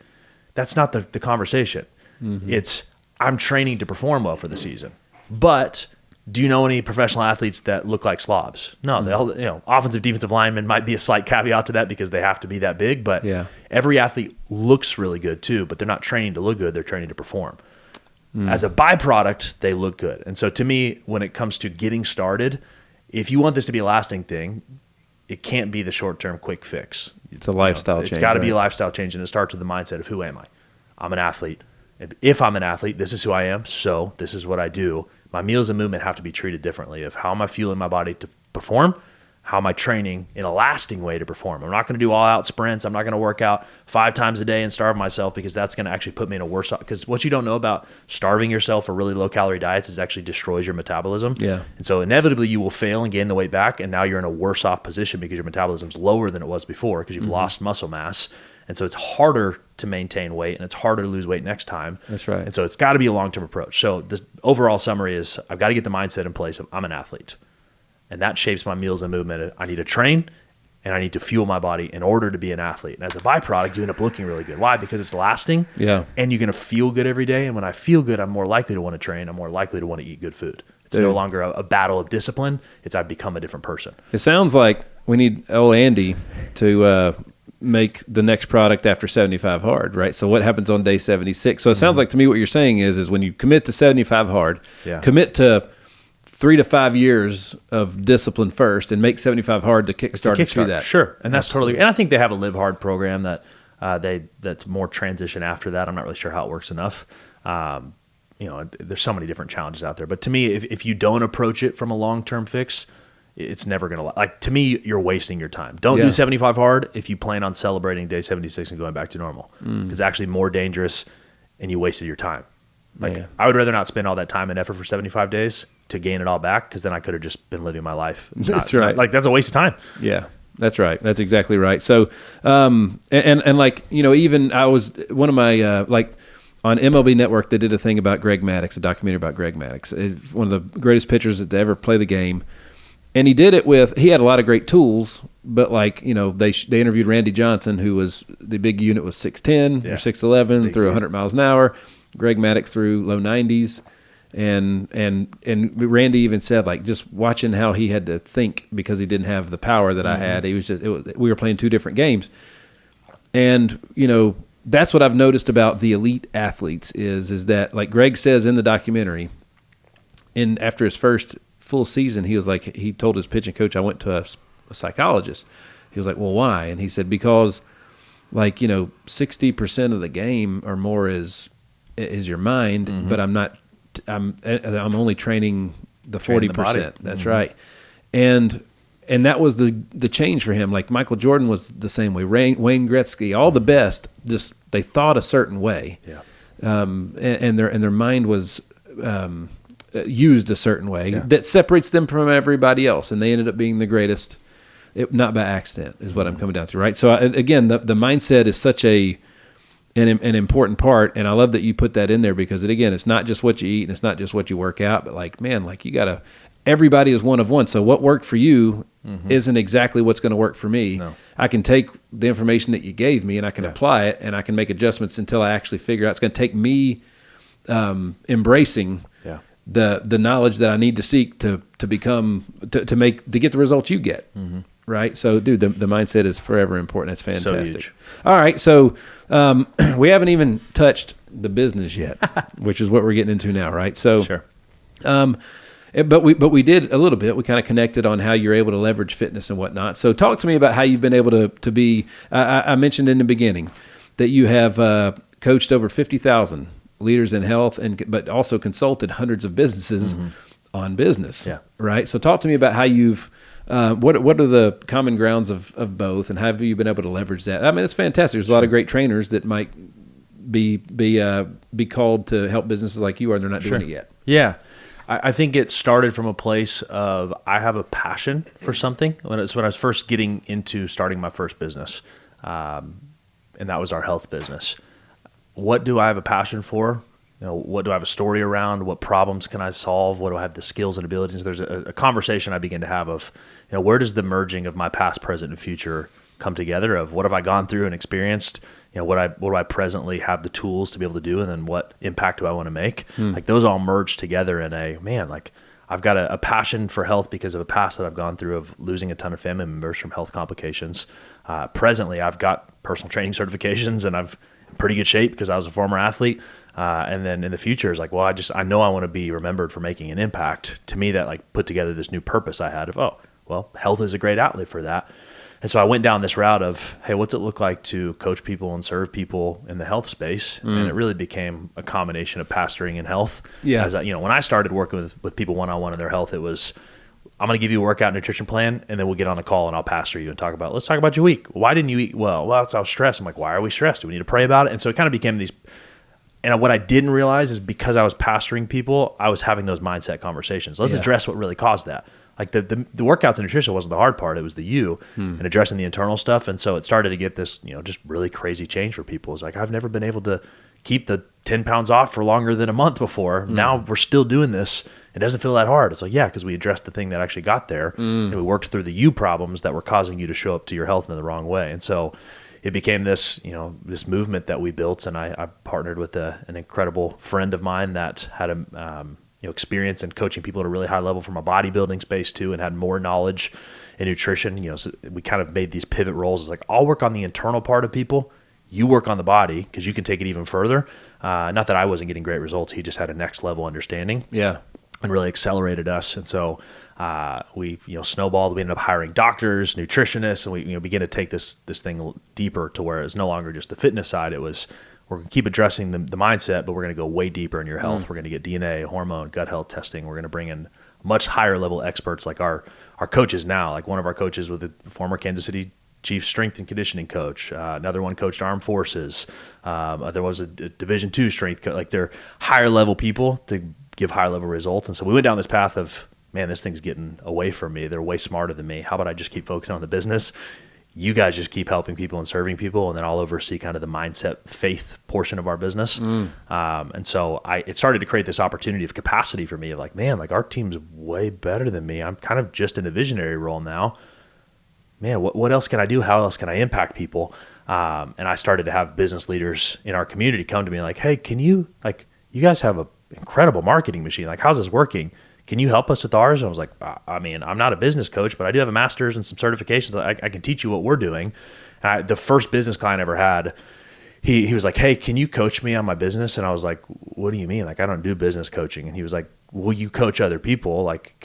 that's not the conversation. It's, I'm training to perform well for the season. But do you know any professional athletes that look like slobs? No, they all, offensive, defensive linemen might be a slight caveat to that because they have to be that big, but every athlete looks really good too, but they're not training to look good, they're training to perform. As a byproduct, they look good. And so to me, when it comes to getting started, if you want this to be a lasting thing, it can't be the short-term quick fix. It's a lifestyle change. It's got to be a lifestyle change, and it starts with the mindset of who am I? I'm an athlete. If I'm an athlete, this is who I am, so this is what I do. My meals and movement have to be treated differently of how am I fueling my body to perform? How am I training in a lasting way to perform? I'm not going to do all-out sprints. I'm not going to work out 5 times a day and starve myself because that's going to actually put me in a worse – because what you don't know about starving yourself for really low-calorie diets is it actually destroys your metabolism. Yeah. And so inevitably you will fail and gain the weight back, and now you're in a worse-off position because your metabolism's lower than it was before because you've lost muscle mass. And so it's harder to maintain weight and it's harder to lose weight next time. That's right. And so it's got to be a long-term approach. So the overall summary is I've got to get the mindset in place of I'm an athlete. And that shapes my meals and movement. I need to train and I need to fuel my body in order to be an athlete. And as a byproduct, you end up looking really good. Why? Because it's lasting. Yeah. And you're going to feel good every day. And when I feel good, I'm more likely to want to train. I'm more likely to want to eat good food. It's no longer a battle of discipline. It's I've become a different person. It sounds like we need old Andy to make the next product after 75 hard, right? So what happens on day 76? So it sounds like to me what you're saying is when you commit to 75 hard, commit to 3 to 5 years of discipline first and make 75 hard to kickstart to that. Sure. And that's totally, and I think they have a Live Hard program that that's more transition after that. I'm not really sure how it works enough. There's so many different challenges out there. But to me, if you don't approach it from a long-term fix, it's never going to, like, to me, you're wasting your time. Don't do 75 hard if you plan on celebrating day 76 and going back to normal. Because it's actually more dangerous and you wasted your time. Like, I would rather not spend all that time and effort for 75 days to gain it all back, because then I could have just been living my life. That's right. That's a waste of time. Yeah, that's right. That's exactly right. So, and like, even I was, one of my, on MLB Network, they did a thing about Greg Maddux, a documentary about Greg Maddux, one of the greatest pitchers to ever play the game. And he did it he had a lot of great tools, but they interviewed Randy Johnson, who was, the big unit was 6'10", or 6'11", threw 100 miles an hour. Greg Maddux threw low 90s. And Randy even said, like, just watching how he had to think because he didn't have the power that I had. He was we were playing 2 different games. And, that's what I've noticed about the elite athletes is that, like Greg says in the documentary, after his first full season, he was like, he told his pitching coach, I went to a psychologist. He was like, well, why? And he said, because 60% of the game or more is your mind, but I'm only training the 40%. That's right. And that was the change for him. Like Michael Jordan was the same way. Wayne Gretzky, all the best, just they thought a certain way. Yeah. And their mind was used a certain way that separates them from everybody else, and they ended up being the greatest. Not by accident is what I'm coming down to, right? So again, the mindset is such an important part, and I love that you put that in there because it's not just what you eat and it's not just what you work out, but you gotta. Everybody is one of one. So what worked for you isn't exactly what's going to work for me. No. I can take the information that you gave me and I can apply it and I can make adjustments until I actually figure out. It's going to take me embracing the knowledge that I need to seek to get the results you get. Mm-hmm. Right. So, dude, the mindset is forever important. That's fantastic. So huge. All right. So we haven't even touched the business yet, which is what we're getting into now. Right. So, Sure. But we did a little bit. We kind of connected on how you're able to leverage fitness and whatnot. So talk to me about how you've been able to be, I mentioned in the beginning that you have coached over 50,000 leaders in health, but also consulted hundreds of businesses on business. Yeah. Right. So talk to me about how you've, what are the common grounds of both, and how have you been able to leverage that? I mean, it's fantastic. There's a lot of great trainers that might be called to help businesses like you are, and they're not doing it yet. Yeah. I think it started from a place of I have a passion for something. When I was first getting into starting my first business, and that was our health business. What do I have a passion for? What do I have a story around? What problems can I solve? What do I have the skills and abilities? So there's a conversation I begin to have of, where does the merging of my past, present, and future come together? Of what have I gone through and experienced? What do I presently have the tools to be able to do, and then what impact do I want to make? Like those all merge together in I've got a passion for health because of a past that I've gone through of losing a ton of family members from health complications. Presently, I've got personal training certifications, and I'm in pretty good shape because I was a former athlete. And then in the future, it's like, well, I know I want to be remembered for making an impact. To me, that put together this new purpose I had of, health is a great outlet for that. And so I went down this route of, hey, what's it look like to coach people and serve people in the health space? And it really became a combination of pastoring and health. Yeah. As when I started working with people one-on-one in their health, it was, I'm going to give you a workout nutrition plan, and then we'll get on a call and I'll pastor you and let's talk about your week. Why didn't you eat well? Well, I was stressed. I'm like, why are we stressed? Do we need to pray about it? And so it kind of became these. And what I didn't realize is because I was pastoring people, I was having those mindset conversations. Let's address what really caused that. Like the workouts and nutrition wasn't the hard part. It was the and addressing the internal stuff. And so it started to get this, just really crazy change for people. It's like, I've never been able to keep the 10 pounds off for longer than a month before. Now we're still doing this. It doesn't feel that hard. It's like, yeah, because we addressed the thing that actually got there. And we worked through the you problems that were causing you to show up to your health in the wrong way. And so it became this, this movement that we built. And I partnered with an incredible friend of mine that had experience in coaching people at a really high level from a bodybuilding space too, and had more knowledge in nutrition. So we kind of made these pivot roles. It's like, I'll work on the internal part of people. You work on the body because you can take it even further. Not that I wasn't getting great results. He just had a next level understanding. Yeah. And really accelerated us. And so we snowballed. We ended up hiring doctors, nutritionists, and we began to take this thing deeper to where it's no longer just the fitness side. It was, we're going to keep addressing the mindset, but we're going to go way deeper in your health. We're going to get DNA, hormone, gut health testing. We're going to bring in much higher level experts like our coaches now. Like one of our coaches was the former Kansas City Chief strength and conditioning coach. Another one coached Armed Forces. There was a Division II strength coach. Like they're higher level people to give higher level results. And so we went down this path of, man, this thing's getting away from me. They're way smarter than me. How about I just keep focusing on the business? You guys just keep helping people and serving people, and then I'll oversee kind of the mindset, faith portion of our business. And so it started to create this opportunity of capacity for me of like, man, like our team's way better than me. I'm kind of just in a visionary role now. Man, what else can I do? How else can I impact people? And I started to have business leaders in our community come to me like, hey, you guys have an incredible marketing machine. Like, how's this working? Can you help us with ours? And I was like, I'm not a business coach, but I do have a master's and some certifications. I can teach you what we're doing. And the first business client I ever had, he was like, hey, can you coach me on my business? And I was like, what do you mean? Like, I don't do business coaching. And he was like, will you coach other people? Like,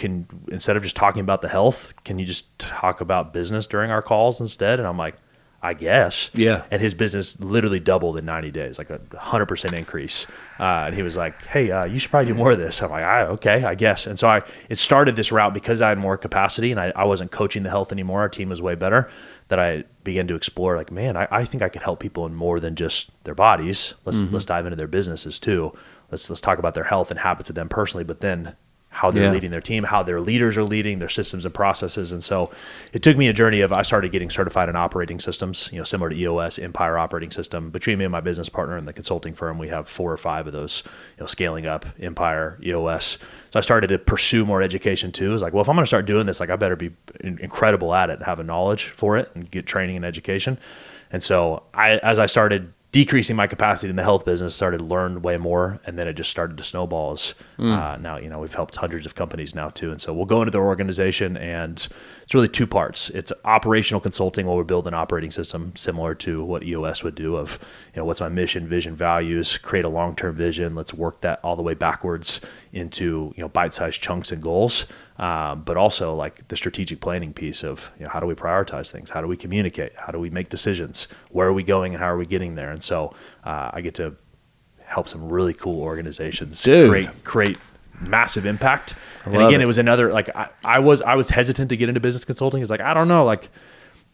instead of just talking about the health, can you just talk about business during our calls instead? And I'm like, I guess. Yeah. And his business literally doubled in 90 days, like 100% increase. And he was like, hey, you should probably do more of this. I'm like, okay, I guess. And so it started this route because I had more capacity and I wasn't coaching the health anymore. Our team was way better, that I began to explore like, man, I think I can help people in more than just their bodies. Let's dive into their businesses too. Let's talk about their health and habits of them personally, but then how they're leading their team, how their leaders are leading their systems and processes. And so it took me a journey of, I started getting certified in operating systems, similar to EOS, Empire Operating System. Between me and my business partner and the consulting firm, we have 4 or 5 of those, scaling up, Empire, EOS. So I started to pursue more education too. I was like, well, if I'm going to start doing this, like I better be incredible at it and have a knowledge for it and get training and education. And so as I started decreasing my capacity in the health business, started to learn way more, and then it just started to snowball. Now, we've helped hundreds of companies now too. And so we'll go into their organization, and it's really two parts. It's operational consulting where we build an operating system similar to what EOS would do of, what's my mission, vision, values, create a long-term vision. Let's work that all the way backwards into, bite-sized chunks and goals. But also like the strategic planning piece of, how do we prioritize things? How do we communicate? How do we make decisions? Where are we going and how are we getting there? And so I get to help some really cool organizations create massive impact. And again, it was another, like I was hesitant to get into business consulting. It's like, I don't know, like,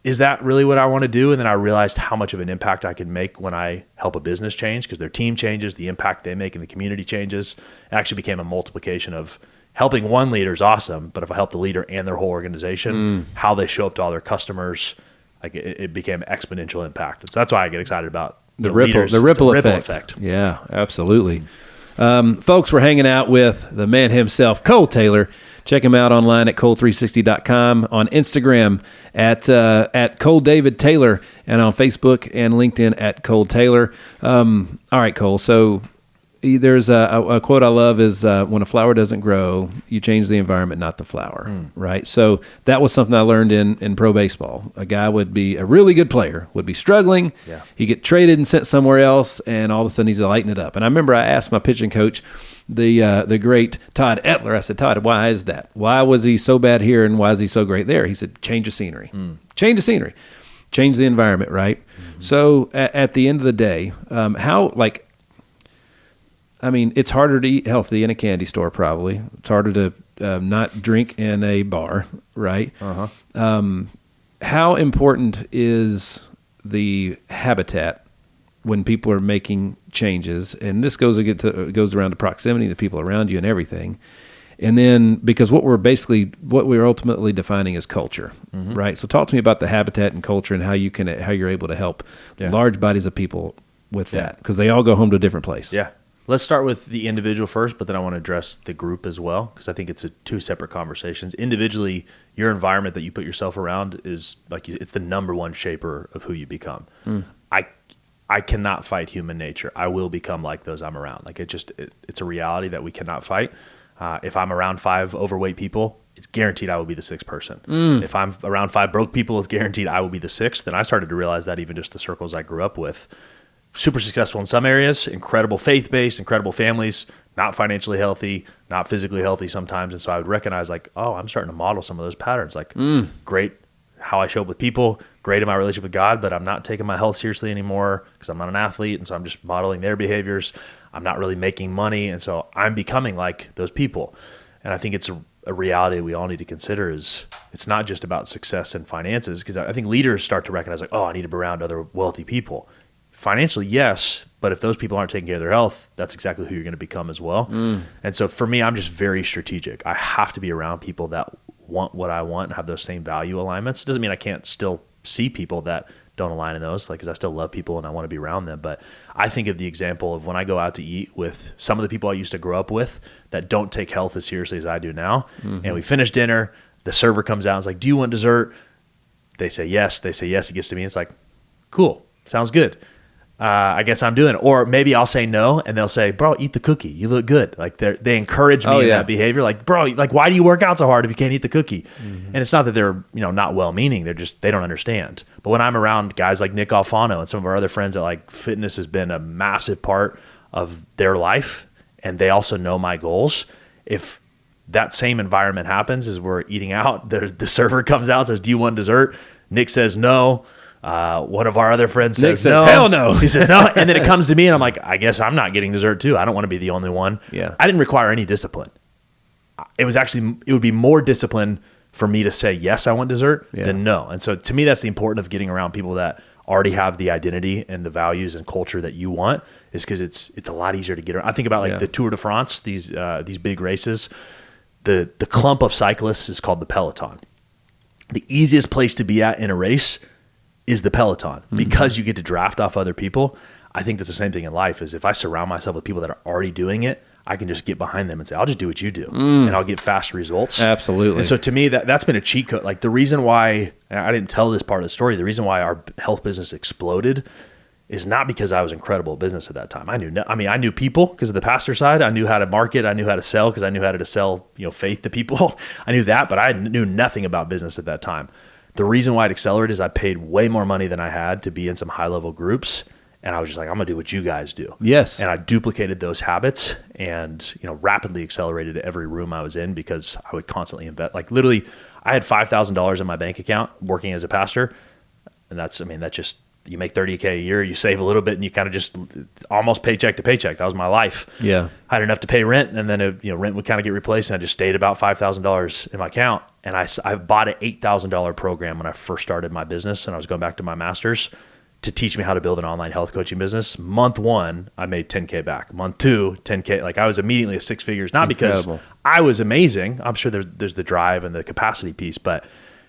is that really what I want to do? And then I realized how much of an impact I can make when I help a business change, because their team changes, the impact they make in the community changes. It actually became a multiplication of helping one leader is awesome, but if I help the leader and their whole organization, how they show up to all their customers, like it became exponential impact. And so that's why I get excited about the ripple effect. Yeah, absolutely. Folks, we're hanging out with the man himself, Cole Taylor. Check him out online at cole360.com, on Instagram at Cole David Taylor, and on Facebook and LinkedIn at Cole Taylor. All right, Cole. So there's a quote I love is when a flower doesn't grow, you change the environment, not the flower, right? So that was something I learned in pro baseball. A guy would be a really good player, would be struggling. Yeah. He'd get traded and sent somewhere else, and all of a sudden he's lighting it up. And I remember I asked my pitching coach, the great Todd Etler, I said, Todd, why is that? Why was he so bad here and why is he so great there? He said, change of scenery. Change of scenery. Change the environment, right? Mm-hmm. So at the end of the day, it's harder to eat healthy in a candy store, probably. It's harder to not drink in a bar, right? Uh-huh. How important is the habitat when people are making changes? And this goes around to proximity, the people around you and everything. And then, because what we're ultimately defining is culture, right? So talk to me about the habitat and culture and how you're able to help large bodies of people with that, because they all go home to a different place. Yeah. Let's start with the individual first, but then I want to address the group as well, because I think it's two separate conversations. Individually, your environment that you put yourself around is it's the number one shaper of who you become. I cannot fight human nature. I will become like those I'm around. Like it's a reality that we cannot fight. If I'm around 5 overweight people, it's guaranteed I will be the 6th person. If I'm around 5 broke people, it's guaranteed I will be the 6th. And I started to realize that even just the circles I grew up with. Super successful in some areas, incredible faith-based, incredible families, not financially healthy, not physically healthy sometimes. And so I would recognize I'm starting to model some of those patterns. Great how I show up with people, great in my relationship with God, but I'm not taking my health seriously anymore because I'm not an athlete. And so I'm just modeling their behaviors. I'm not really making money. And so I'm becoming like those people. And I think it's a reality we all need to consider is it's not just about success and finances, because I think leaders start to recognize I need to be around other wealthy people. Financially, yes, but if those people aren't taking care of their health, that's exactly who you're going to become as well. And so for me, I'm just very strategic. I have to be around people that want what I want and have those same value alignments. It doesn't mean I can't still see people that don't align in those, because I still love people and I want to be around them. But I think of the example of when I go out to eat with some of the people I used to grow up with that don't take health as seriously as I do now. And we finish dinner, the server comes out and is like, do you want dessert? They say yes. It gets to me. It's like, cool, sounds good. I guess I'm doing it. Or maybe I'll say no and they'll say, bro, eat the cookie. You look good. Like they encourage me in that behavior. Like, bro, why do you work out so hard if you can't eat the cookie? And it's not that they're, not well-meaning. They don't understand. But when I'm around guys like Nick Alfano and some of our other friends that fitness has been a massive part of their life, and they also know my goals. If that same environment happens as we're eating out, the server comes out and says, do you want dessert? Nick says no. One of our other friends says no. Hell no. He says no. And then it comes to me and I'm like, I guess I'm not getting dessert too. I don't want to be the only one. Yeah. I didn't require any discipline. It would be more discipline for me to say, yes, I want dessert than no. And so to me, that's the importance of getting around people that already have the identity and the values and culture that you want, is because it's a lot easier to get around. I think about the Tour de France, these big races, the clump of cyclists is called the peloton. The easiest place to be at in a race is the peloton, because you get to draft off other people. I think that's the same thing in life, is if I surround myself with people that are already doing it, I can just get behind them and say, I'll just do what you do and I'll get fast results. Absolutely. And so to me, that's been a cheat code. Like the reason why, I didn't tell this part of the story, the reason why our health business exploded is not because I was incredible at business at that time. I knew people because of the pastor side. I knew how to market. I knew how to sell because I knew how to sell, faith to people. I knew that, but I knew nothing about business at that time. The reason why it accelerated is I paid way more money than I had to be in some high level groups. And I was just like, I'm going to do what you guys do. Yes. And I duplicated those habits and, rapidly accelerated every room I was in because I would constantly invest. Like literally I had $5,000 in my bank account working as a pastor. And that's just, you make $30K a year, you save a little bit and you kind of just almost paycheck to paycheck. That was my life. Yeah. I had enough to pay rent and then, rent would kind of get replaced and I just stayed about $5,000 in my account. And I bought an $8,000 program when I first started my business and I was going back to my master's to teach me how to build an online health coaching business. Month 1, I made 10K back. Month 2, 10K. Like I was immediately at 6 figures, not Incredible. because I was amazing. I'm sure there's the drive and the capacity piece, but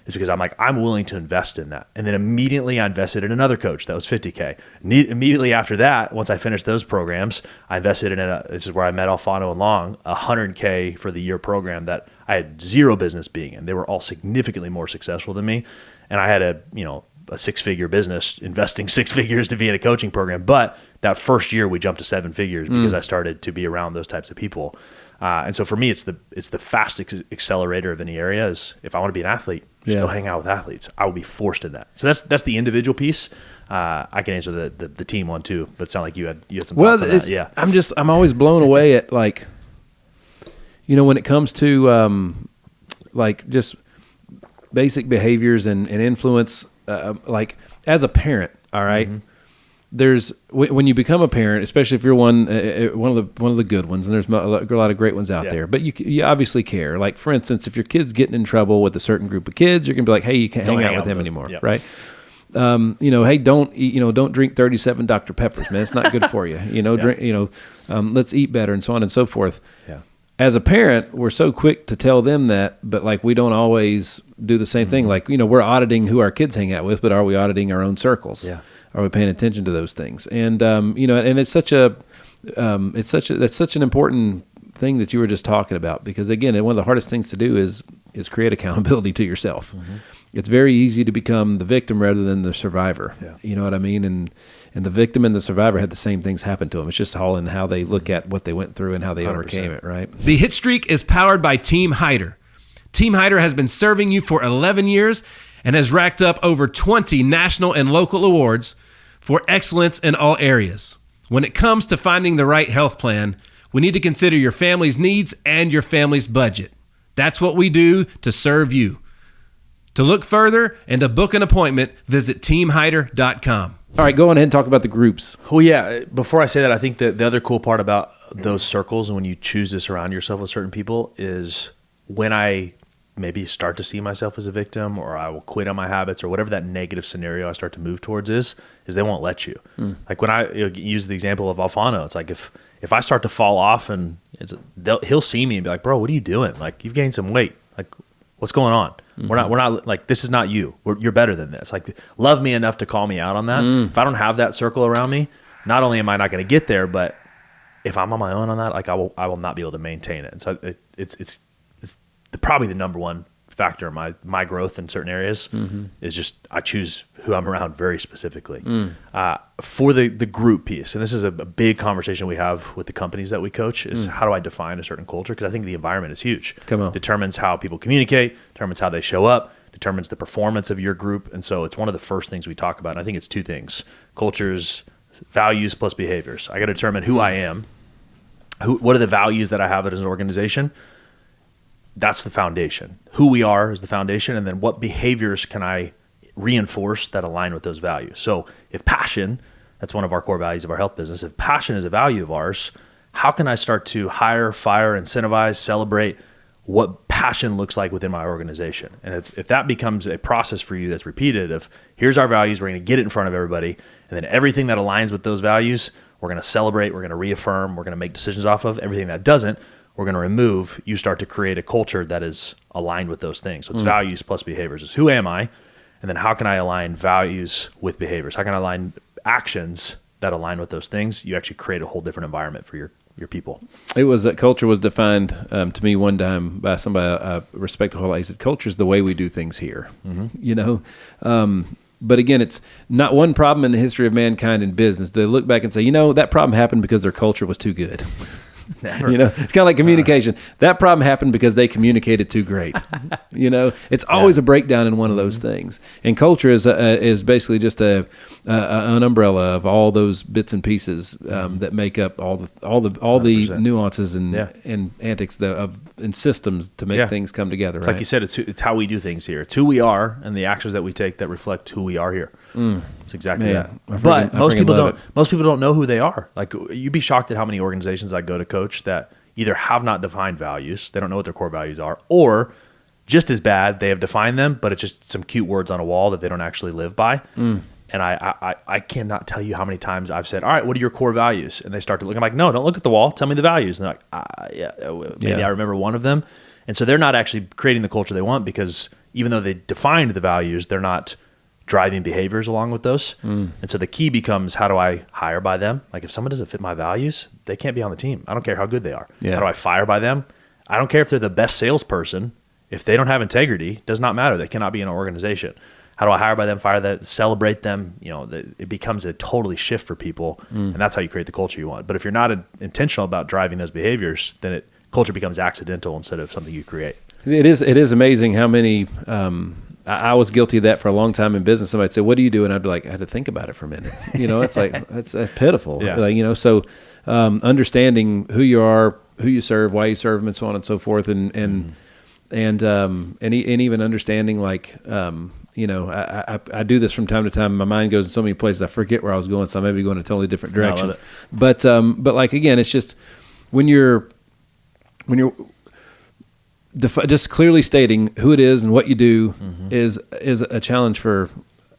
it's because I'm like, I'm willing to invest in that. And then immediately I invested in another coach that was 50K. Immediately after that, once I finished those programs, I invested in this is where I met Alfano and Long, a 100K for the year program that I had zero business being in. They were all significantly more successful than me. And I had a 6-figure business investing 6 figures to be in a coaching program. But that first year we jumped to 7 figures because I started to be around those types of people. And so for me, it's the fastest accelerator of any area is if I want to be an athlete, just go hang out with athletes. I will be forced in that. So that's the individual piece. I can answer the team one too, but it sounded like you had some thoughts on that. Yeah. I'm always blown away at like, when it comes to like just basic behaviors and influence, like as a parent, all right. Mm-hmm. There's when you become a parent, especially if you're one of the good ones, and there's a lot of great ones out there. But you obviously care. Like for instance, if your kid's getting in trouble with a certain group of kids, you're gonna be like, hey, you can't hang out with him anymore, right? Hey, don't drink 37 Dr. Peppers, man. It's not good for you. Drink. Let's eat better, and so on and so forth. Yeah. As a parent, we're so quick to tell them that, but like we don't always do the same thing. Like we're auditing who our kids hang out with, but are we auditing our own circles? Yeah. Are we paying attention to those things? And and it's such an important thing that you were just talking about, because again, one of the hardest things to do is create accountability to yourself. Mm-hmm. It's very easy to become the victim rather than the survivor. Yeah. You know what I mean? And the victim and the survivor had the same things happen to them. It's just all in how they look at what they went through and how they 100%. Overcame it, right? The Hitstreak is powered by Team Hyder. Team Hyder has been serving you for 11 years and has racked up over 20 national and local awards for excellence in all areas. When it comes to finding the right health plan, we need to consider your family's needs and your family's budget. That's what we do to serve you. To look further and to book an appointment, visit teamhyder.com. All right, go on ahead and talk about the groups. Well, yeah, before I say that, I think that the other cool part about those circles and when you choose to surround yourself with certain people is when I maybe start to see myself as a victim, or I will quit on my habits, or whatever that negative scenario I start to move towards is they won't let you. Like when I use the example of Alfano, it's like if I start to fall off and he'll see me and be like, bro, what are you doing? Like you've gained some weight. Like what's going on? Mm-hmm. We're not like, this is not you. You're better than this. Like love me enough to call me out on that. If I don't have that circle around me, not only am I not going to get there, but if I'm on my own on that, like I will not be able to maintain it. And so it's probably the number one factor in my growth in certain areas is just I choose who I'm around very specifically. For the group piece, and this is a big conversation we have with the companies that we coach, is how do I define a certain culture? Because I think the environment is huge. Determines how people communicate, determines how they show up, determines the performance of your group. And so it's one of the first things we talk about. And I think it's two things: cultures, values plus behaviors. I got to determine who I am, what are the values that I have as an organization. That's the foundation. Who we are is the foundation, and then what behaviors can I reinforce that align with those values? So if passion, that's one of our core values of our health business, if passion is a value of ours, how can I start to hire, fire, incentivize, celebrate what passion looks like within my organization? And if that becomes a process for you that's repeated of here's our values, we're going to get it in front of everybody, and then everything that aligns with those values, we're going to celebrate, we're going to reaffirm, we're going to make decisions off of. Everything that doesn't, we're going to remove. You start to create a culture that is aligned with those things. So it's values plus behaviors. It's who am I? And then how can I align values with behaviors? How can I align actions that align with those things? You actually create a whole different environment for your people. It was that culture was defined to me one time by somebody I respect a whole lot. He said, culture is the way we do things here. Mm-hmm. But again, it's not one problem in the history of mankind in business. They look back and say, that problem happened because their culture was too good. Never. It's kind of like communication. That problem happened because they communicated too great. It's always a breakdown in one of those things. And culture is basically just an umbrella of all those bits and pieces that make up all the 100%. nuances and antics and systems to make things come together. It's right? like you said, it's how we do things here. It's who we are and the actions that we take that reflect who we are here. It's exactly that. But most people don't know who they are. Like, you'd be shocked at how many organizations I go to coach that either have not defined values, they don't know what their core values are, or just as bad, they have defined them, but it's just some cute words on a wall that they don't actually live by. And I cannot tell you how many times I've said, all right, what are your core values? And they start to look, I'm like, no, don't look at the wall. Tell me the values. And they're like, maybe I remember one of them. And so they're not actually creating the culture they want, because even though they defined the values, they're not driving behaviors along with those. And so the key becomes, how do I hire by them? Like, if someone doesn't fit my values, they can't be on the team. I don't care how good they are. How do I fire by them? I don't care if they're the best salesperson. If they don't have integrity, it does not matter. They cannot be in an organization. How do I hire by them, fire them, celebrate them? It becomes a totally shift for people, and that's how you create the culture you want. But if you're not intentional about driving those behaviors, then culture becomes accidental instead of something you create. It is amazing how many. I was guilty of that for a long time in business. Somebody'd say, "What do you do?" And I'd be like, "I had to think about it for a minute." It's like it's pitiful. Yeah. So understanding who you are, who you serve, why you serve them, and so on and so forth, and even understanding I do this from time to time. My mind goes in so many places, I forget where I was going, so I may be going a totally different direction. I love it. But like, again, it's just when you're just clearly stating who it is and what you do is a challenge for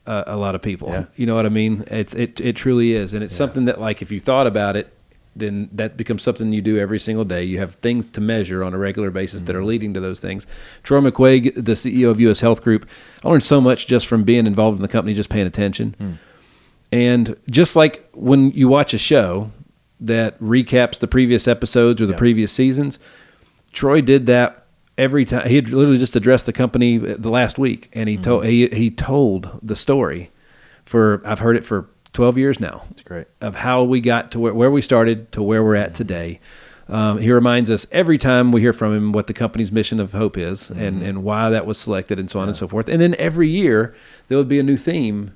a lot of people. Yeah. You know what I mean? It truly is, and it's something that, like, if you thought about it, then that becomes something you do every single day. You have things to measure on a regular basis that are leading to those things. Troy McQuaig, the CEO of U.S. Health Group, I learned so much just from being involved in the company, just paying attention. And just like when you watch a show that recaps the previous episodes or the previous seasons, Troy did that every time. He had literally just addressed the company the last week, and he told the story I've heard it for 12 years now. That's great. Of how we got to where we started to where we're at today. He reminds us every time we hear from him what the company's mission of hope is and why that was selected and so on and so forth. And then every year there would be a new theme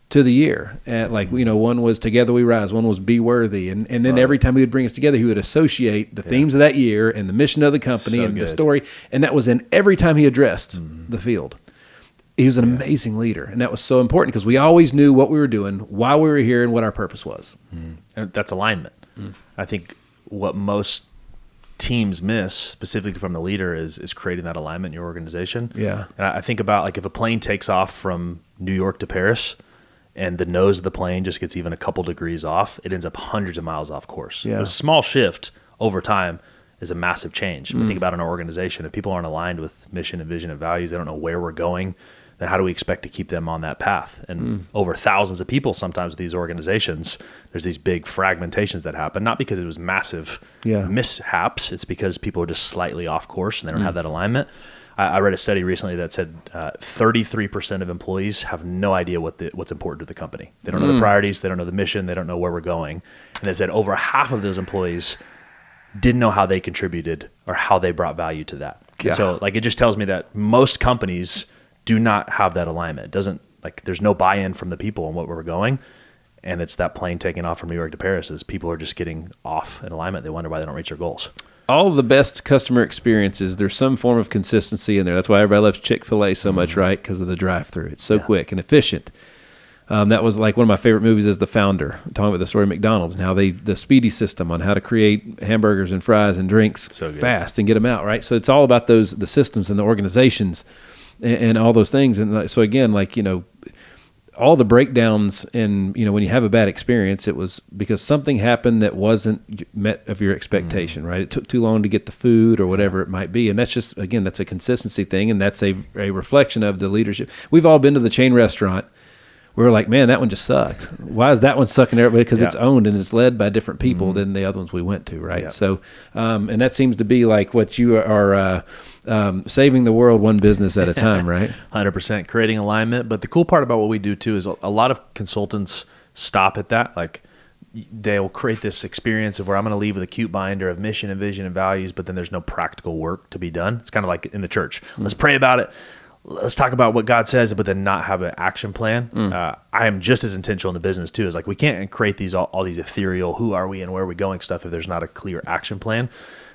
to the year. One was Together We Rise, one was Be Worthy. And then every time he would bring us together, he would associate the themes of that year and the mission of the company the story. And that was in every time he addressed the field. He was an amazing leader, and that was so important because we always knew what we were doing, why we were here, and what our purpose was. And that's alignment. I think what most teams miss, specifically from the leader, is creating that alignment in your organization. Yeah. And I think about, like, if a plane takes off from New York to Paris and the nose of the plane just gets even a couple degrees off, it ends up hundreds of miles off course. Yeah. A small shift over time is a massive change. But think about an organization. If people aren't aligned with mission and vision and values, they don't know where we're going, then how do we expect to keep them on that path? And over thousands of people, sometimes with these organizations, there's these big fragmentations that happen, not because it was massive mishaps. It's because people are just slightly off course and they don't have that alignment. I read a study recently that said 33% of employees have no idea what's important to the company. They don't know the priorities. They don't know the mission. They don't know where we're going. And they said over half of those employees didn't know how they contributed or how they brought value to that. Yeah. So, like, it just tells me that most companies do not have that alignment. It doesn't, like, there's no buy-in from the people on what we're going. And it's that plane taking off from New York to Paris is people are just getting off in alignment. They wonder why they don't reach their goals. All of the best customer experiences, there's some form of consistency in there. That's why everybody loves Chick-fil-A so much, right? Because of the drive-thru. It's so quick and efficient. That was like one of my favorite movies is The Founder, talking about the story of McDonald's and how the speedy system on how to create hamburgers and fries and drinks fast and get them out, right? So it's all about the systems and the organizations and all those things. And so again, all the breakdowns and, when you have a bad experience, it was because something happened that wasn't met of your expectation, right? It took too long to get the food or whatever it might be. And that's just, again, that's a consistency thing. And that's a reflection of the leadership. We've all been to the chain restaurant we were like, man, that one just sucked. Why is that one sucking everybody? Because it's owned and it's led by different people than the other ones we went to, right? So, and that seems to be like what you are saving the world one business at a time, right? 100% creating alignment. But the cool part about what we do too is a lot of consultants stop at that. Like they'll create this experience of where I'm going to leave with a cute binder of mission and vision and values, but then there's no practical work to be done. It's kind of like in the church. Let's pray about it. Let's talk about what God says, but then not have an action plan. I am just as intentional in the business too. Is like we can't create these all these ethereal who are we and where are we going stuff if there's not a clear action plan.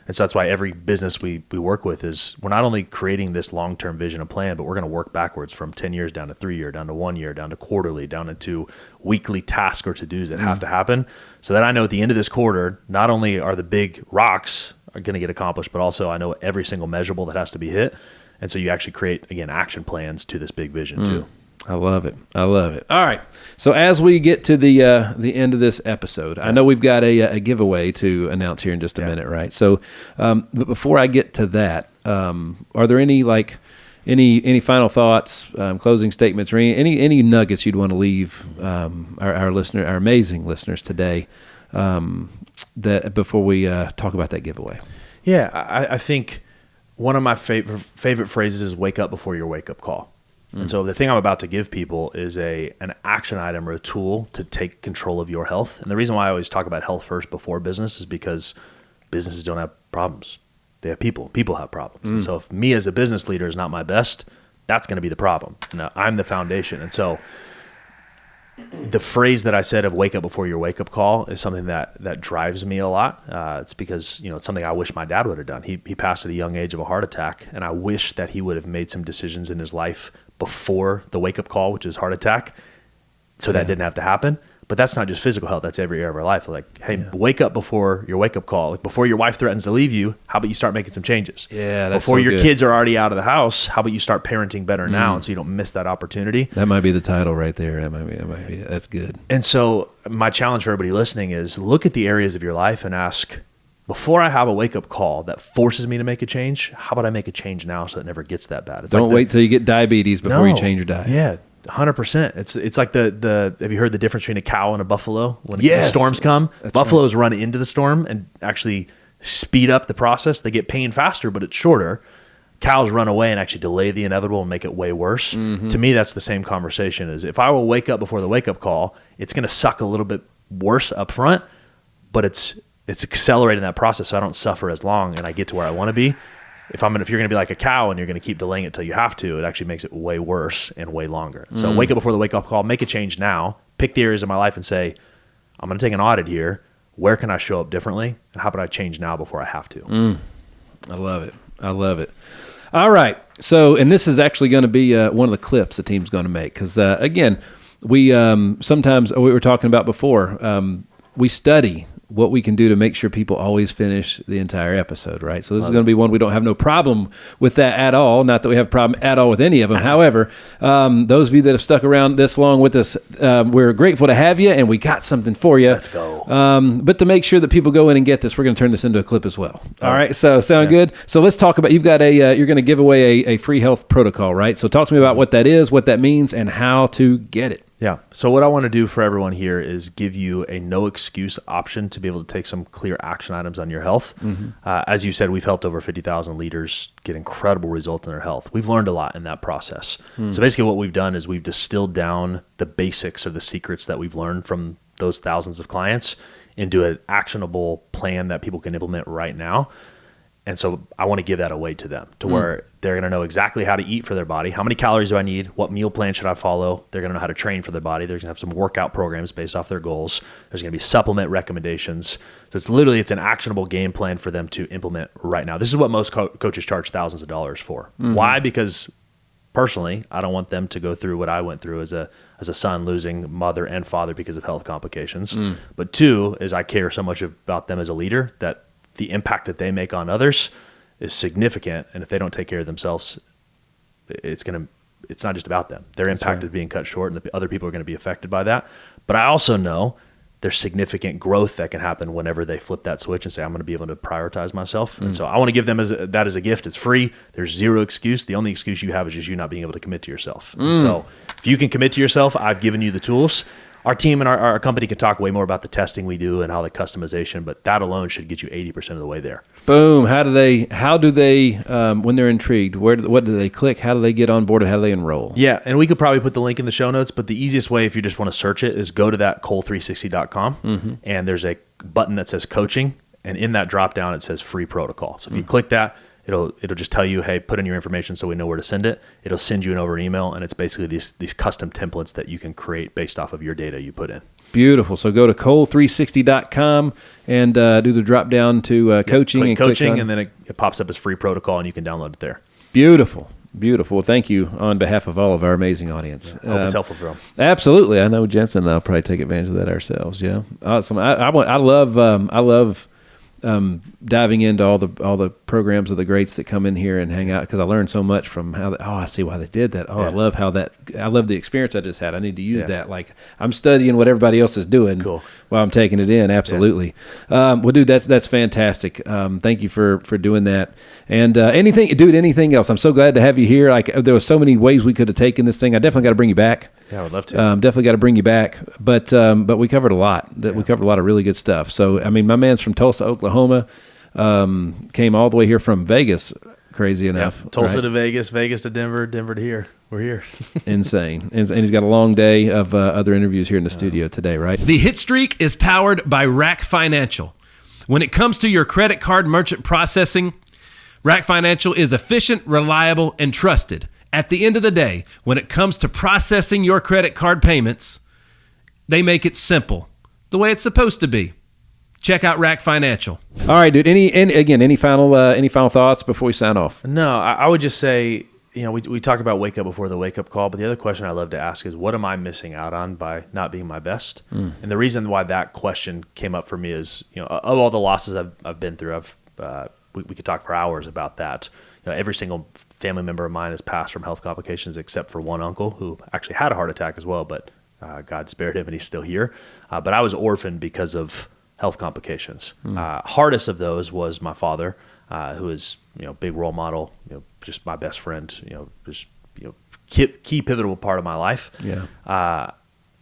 And so that's why every business we work with is we're not only creating this long-term vision and plan, but we're going to work backwards from 10 years down to 3 year, down to 1 year, down to quarterly, down into weekly tasks or to-dos that have to happen. So that I know at the end of this quarter, not only are the big rocks are going to get accomplished, but also I know every single measurable that has to be hit. And so you actually create, again, action plans to this big vision too. I love it. I love it. All right. So as we get to the end of this episode, I know we've got a giveaway to announce here in just a minute, right? So, but before I get to that, are there any final thoughts, closing statements, or any nuggets you'd want to leave our amazing listeners today that before we talk about that giveaway? Yeah, I think one of my favorite phrases is "wake up before your wake up call." And so the thing I'm about to give people is an action item or a tool to take control of your health. And the reason why I always talk about health first before business is because businesses don't have problems. They have people. People have problems. And so if me as a business leader is not my best, that's going to be the problem. And I'm the foundation. And so the phrase that I said of "wake up before your wake up call" is something that drives me a lot. It's because, it's something I wish my dad would have done. He passed at a young age of a heart attack, and I wish that he would have made some decisions in his life before the wake up call, which is heart attack, so that didn't have to happen. But that's not just physical health, that's every area of our life. Like, hey, wake up before your wake up call. Like before your wife threatens to leave you, how about you start making some changes? Yeah, that's before so your good. Kids are already out of the house, how about you start parenting better now, and so you don't miss that opportunity? That might be the title right there. That might be. That's good. And so my challenge for everybody listening is look at the areas of your life and ask, before I have a wake up call that forces me to make a change, how about I make a change now so it never gets that bad? It's Don't wait till you get diabetes before you change your diet. Yeah. 100%. It's like the have you heard the difference between a cow and a buffalo? When Yes. the storms come, That's buffaloes run into the storm and actually speed up the process. They get pain faster, but it's shorter. Cows run away and actually delay the inevitable and make it way worse. To me, that's the same conversation as if I will wake up before the wake up call, it's going to suck a little bit worse up front, but it's accelerating that process so I don't suffer as long and I get to where I want to be. If you're going to be like a cow and you're going to keep delaying it till you have to, it actually makes it way worse and way longer. So wake up before the wake up call, make a change now, pick the areas of my life and say, I'm going to take an audit here. Where can I show up differently? And how about I change now before I have to? I love it. I love it. All right. So, and this is actually going to be one of the clips the team's going to make because, again, we sometimes, we were talking about before, we study what we can do to make sure people always finish the entire episode, right? So this is going to be one we don't have no problem with that at all. Not that we have a problem at all with any of them. However, those of you that have stuck around this long with us, we're grateful to have you, and we got something for you. Let's go. But to make sure that people go in and get this, we're going to turn this into a clip as well. All right. So sound good? So let's talk about, you've got you're going to give away a free health protocol, right? So talk to me about what that is, what that means, and how to get it. Yeah. So what I want to do for everyone here is give you a no excuse option to be able to take some clear action items on your health. As you said, we've helped over 50,000 leaders get incredible results in their health. We've learned a lot in that process. So basically what we've done is we've distilled down the basics or the secrets that we've learned from those thousands of clients into an actionable plan that people can implement right now. And so I want to give that away to them to where they're going to know exactly how to eat for their body. How many calories do I need? What meal plan should I follow? They're going to know how to train for their body. They're going to have some workout programs based off their goals. There's going to be supplement recommendations. So it's an actionable game plan for them to implement right now. This is what most coaches charge thousands of dollars for. Why? Because personally, I don't want them to go through what I went through as a son losing mother and father because of health complications. But two, is I care so much about them as a leader that the impact that they make on others is significant. And if they don't take care of themselves, it's not just about them. Their impact is being cut short and the other people are going to be affected by that. But I also know there's significant growth that can happen whenever they flip that switch and say, I'm going to be able to prioritize myself. And so I want to give them that as a gift. It's free. There's zero excuse. The only excuse you have is just you not being able to commit to yourself. And so if you can commit to yourself, I've given you the tools. Our team and our company can talk way more about the testing we do and how the customization, but that alone should get you 80% of the way there. Boom. How do they, when they're intrigued, what do they click? How do they get on board? How do they enroll? Yeah. And we could probably put the link in the show notes, but the easiest way, if you just want to search it, is go to that cole360.com and there's a button that says coaching. And in that drop down, it says free protocol. So if you click that, it'll just tell you, hey, put in your information so we know where to send it. It'll send you an email, and it's basically these custom templates that you can create based off of your data you put in. Beautiful. So go to cole360.com and do the drop down to coaching. Click coaching, and then it pops up as free protocol, and you can download it there. Beautiful. Beautiful. Well, thank you on behalf of all of our amazing audience. I hope it's helpful for them. Absolutely. I know Jensen and I'll probably take advantage of that ourselves. Yeah. Awesome. I love diving into all the programs of the greats that come in here and hang out, because I learned so much from how I see why they did that. I love the experience I just had. I need to use that. Like, I'm studying what everybody else is doing while I'm taking it in. Absolutely. Well, dude, that's fantastic. Thank you for doing that. And anything else? I'm so glad to have you here. Like, there were so many ways we could have taken this thing. I definitely got to bring you back. Yeah, I would love to. Definitely got to bring you back. But we covered a lot. We covered a lot of really good stuff. So, I mean, my man's from Tulsa, Oklahoma, came all the way here from Vegas, crazy enough. Tulsa right? to Vegas, Vegas to Denver, Denver to here. We're here. Insane. And he's got a long day of other interviews here in the studio today, right? The Hitstreak is powered by RAC Financial. When it comes to your credit card merchant processing, RAC Financial is efficient, reliable, and trusted. At the end of the day, when it comes to processing your credit card payments, they make it simple, the way it's supposed to be. Check out RAC Financial. All right, dude. Any final thoughts before we sign off? No, I would just say, we talk about wake up before the wake up call, but the other question I love to ask is, what am I missing out on by not being my best? And the reason why that question came up for me is, of all the losses I've been through, we could talk for hours about that. Every single family member of mine has passed from health complications except for one uncle who actually had a heart attack as well, but God spared him and he's still here. But I was orphaned because of health complications. Hardest of those was my father, who is big role model, just my best friend, key pivotal part of my life. Yeah.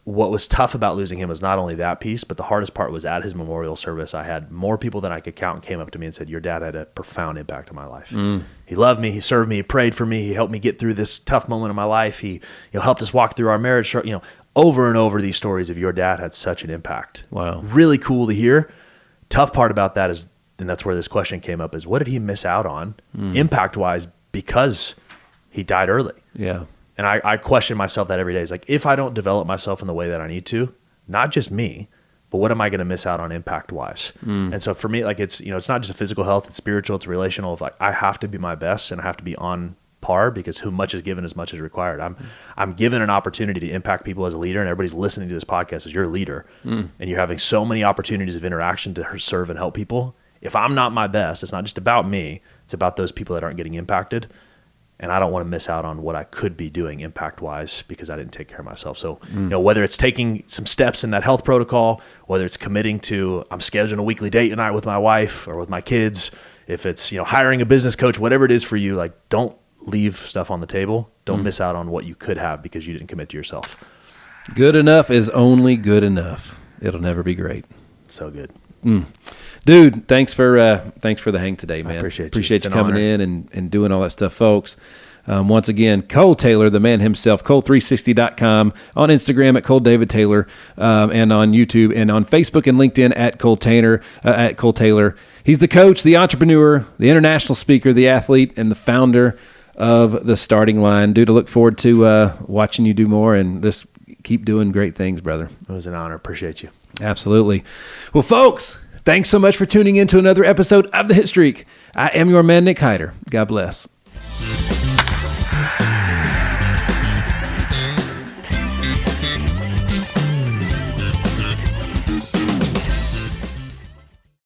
What was tough about losing him was not only that piece, but the hardest part was at his memorial service. I had more people than I could count came up to me and said, your dad had a profound impact on my life. He loved me. He served me. He prayed for me. He helped me get through this tough moment in my life. He helped us walk through our marriage. Over and over, these stories of your dad had such an impact. Wow. Really cool to hear. Tough part about that is, and that's where this question came up, is what did he miss out on impact-wise because he died early? Yeah. And I question myself that every day. It's like, if I don't develop myself in the way that I need to, not just me, but what am I going to miss out on impact-wise? And so for me, like, it's not just a physical health, it's spiritual, it's relational. Like, I have to be my best and I have to be on par, because who much is given as much is required. I'm given an opportunity to impact people as a leader, and everybody's listening to this podcast as your leader, and you're having so many opportunities of interaction to serve and help people. If I'm not my best, it's not just about me, it's about those people that aren't getting impacted. And I don't want to miss out on what I could be doing impact-wise because I didn't take care of myself. So, whether it's taking some steps in that health protocol, whether it's committing to, I'm scheduling a weekly date tonight with my wife or with my kids, if it's, hiring a business coach, whatever it is for you, like, don't leave stuff on the table. Don't miss out on what you could have because you didn't commit to yourself. Good enough is only good enough. It'll never be great. So good. Dude, thanks for the hang today, man. I appreciate you coming in and doing all that stuff, folks. Once again, Cole Taylor, the man himself, cole360.com, on Instagram at Cole David Taylor, and on YouTube and on Facebook and LinkedIn at Cole Taylor. He's the coach, the entrepreneur, the international speaker, the athlete, and the founder of the Starting Line. Dude, I look forward to watching you do more and just keep doing great things, brother. It was an honor. Appreciate you. Absolutely. Well, folks, thanks so much for tuning in to another episode of The Hitstreak. I am your man, Nick Hyder. God bless.